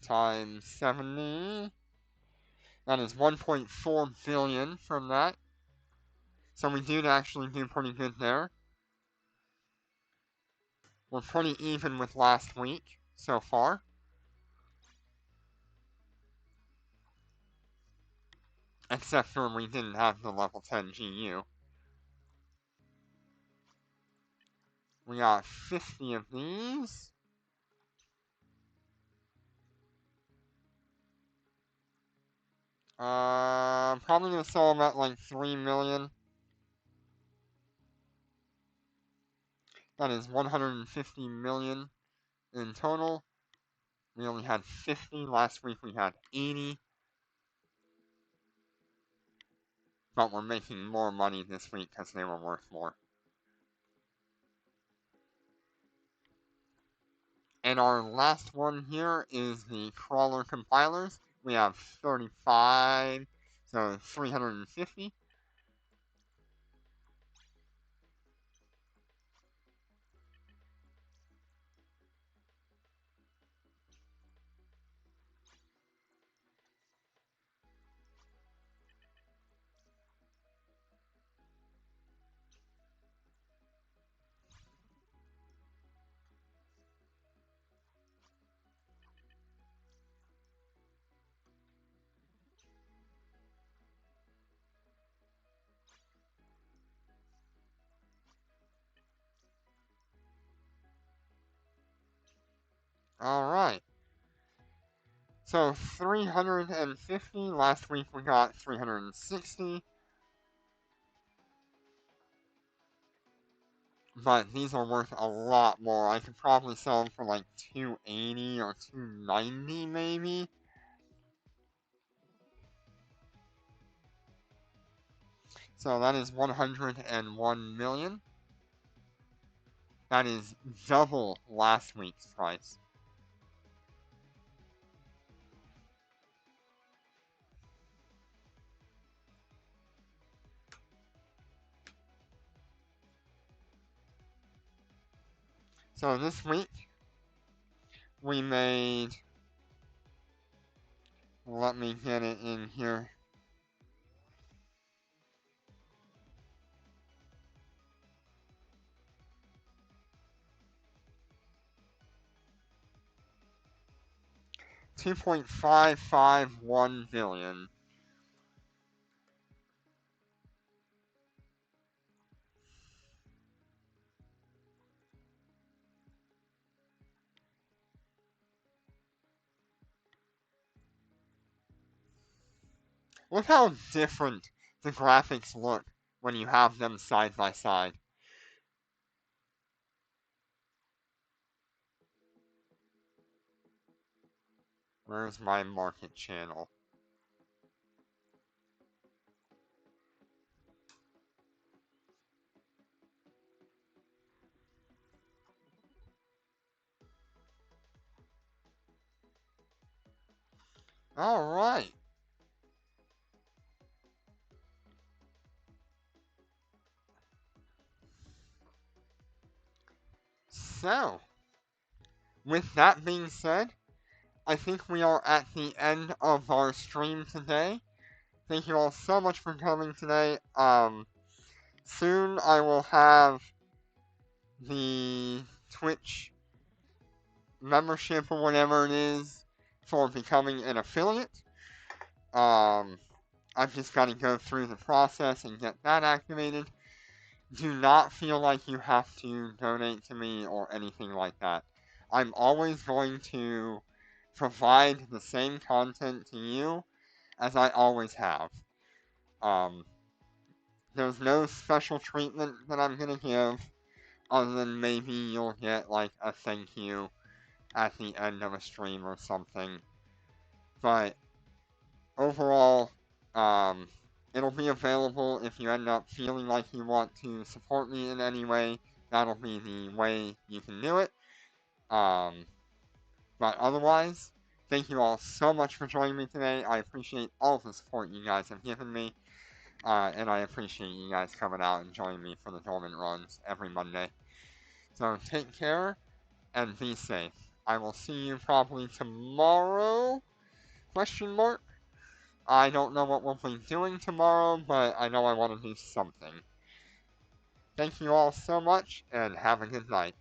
times 70. That is 1.4 billion from that. So we did actually do pretty good there. We're pretty even with last week so far. Except for we didn't have the level 10 GU. We got 50 of these. Probably gonna sell them at like 3 million. That is 150 million in total. We only had 50. Last week we had 80. But we're making more money this week because they were worth more. And our last one here is the crawler compilers. We have 35, so 350. Alright. So 350. Last week we got 360. But these are worth a lot more. I could probably sell them for like 280 or 290 maybe. So that is 101 million. That is double last week's price. So this week we made, let me get it in here. $2.551 billion. Look how different the graphics look when you have them side by side. Where's my market channel? Alright. So, with that being said, I think we are at the end of our stream today. Thank you all so much for coming today. Soon I will have the Twitch membership or whatever it is for becoming an affiliate. I've just got to go through the process and get that activated. Do not feel like you have to donate to me or anything like that. I'm always going to provide the same content to you as I always have. There's no special treatment that I'm going to give other than maybe you'll get like a thank you at the end of a stream or something. But overall, it'll be available if you end up feeling like you want to support me in any way. That'll be the way you can do it. But otherwise, thank you all so much for joining me today. I appreciate all the support you guys have given me. And I appreciate you guys coming out and joining me for the Dormant runs every Monday. So take care and be safe. I will see you probably tomorrow? Question mark. I don't know what we'll be doing tomorrow, but I know I want to do something. Thank you all so much, and have a good night.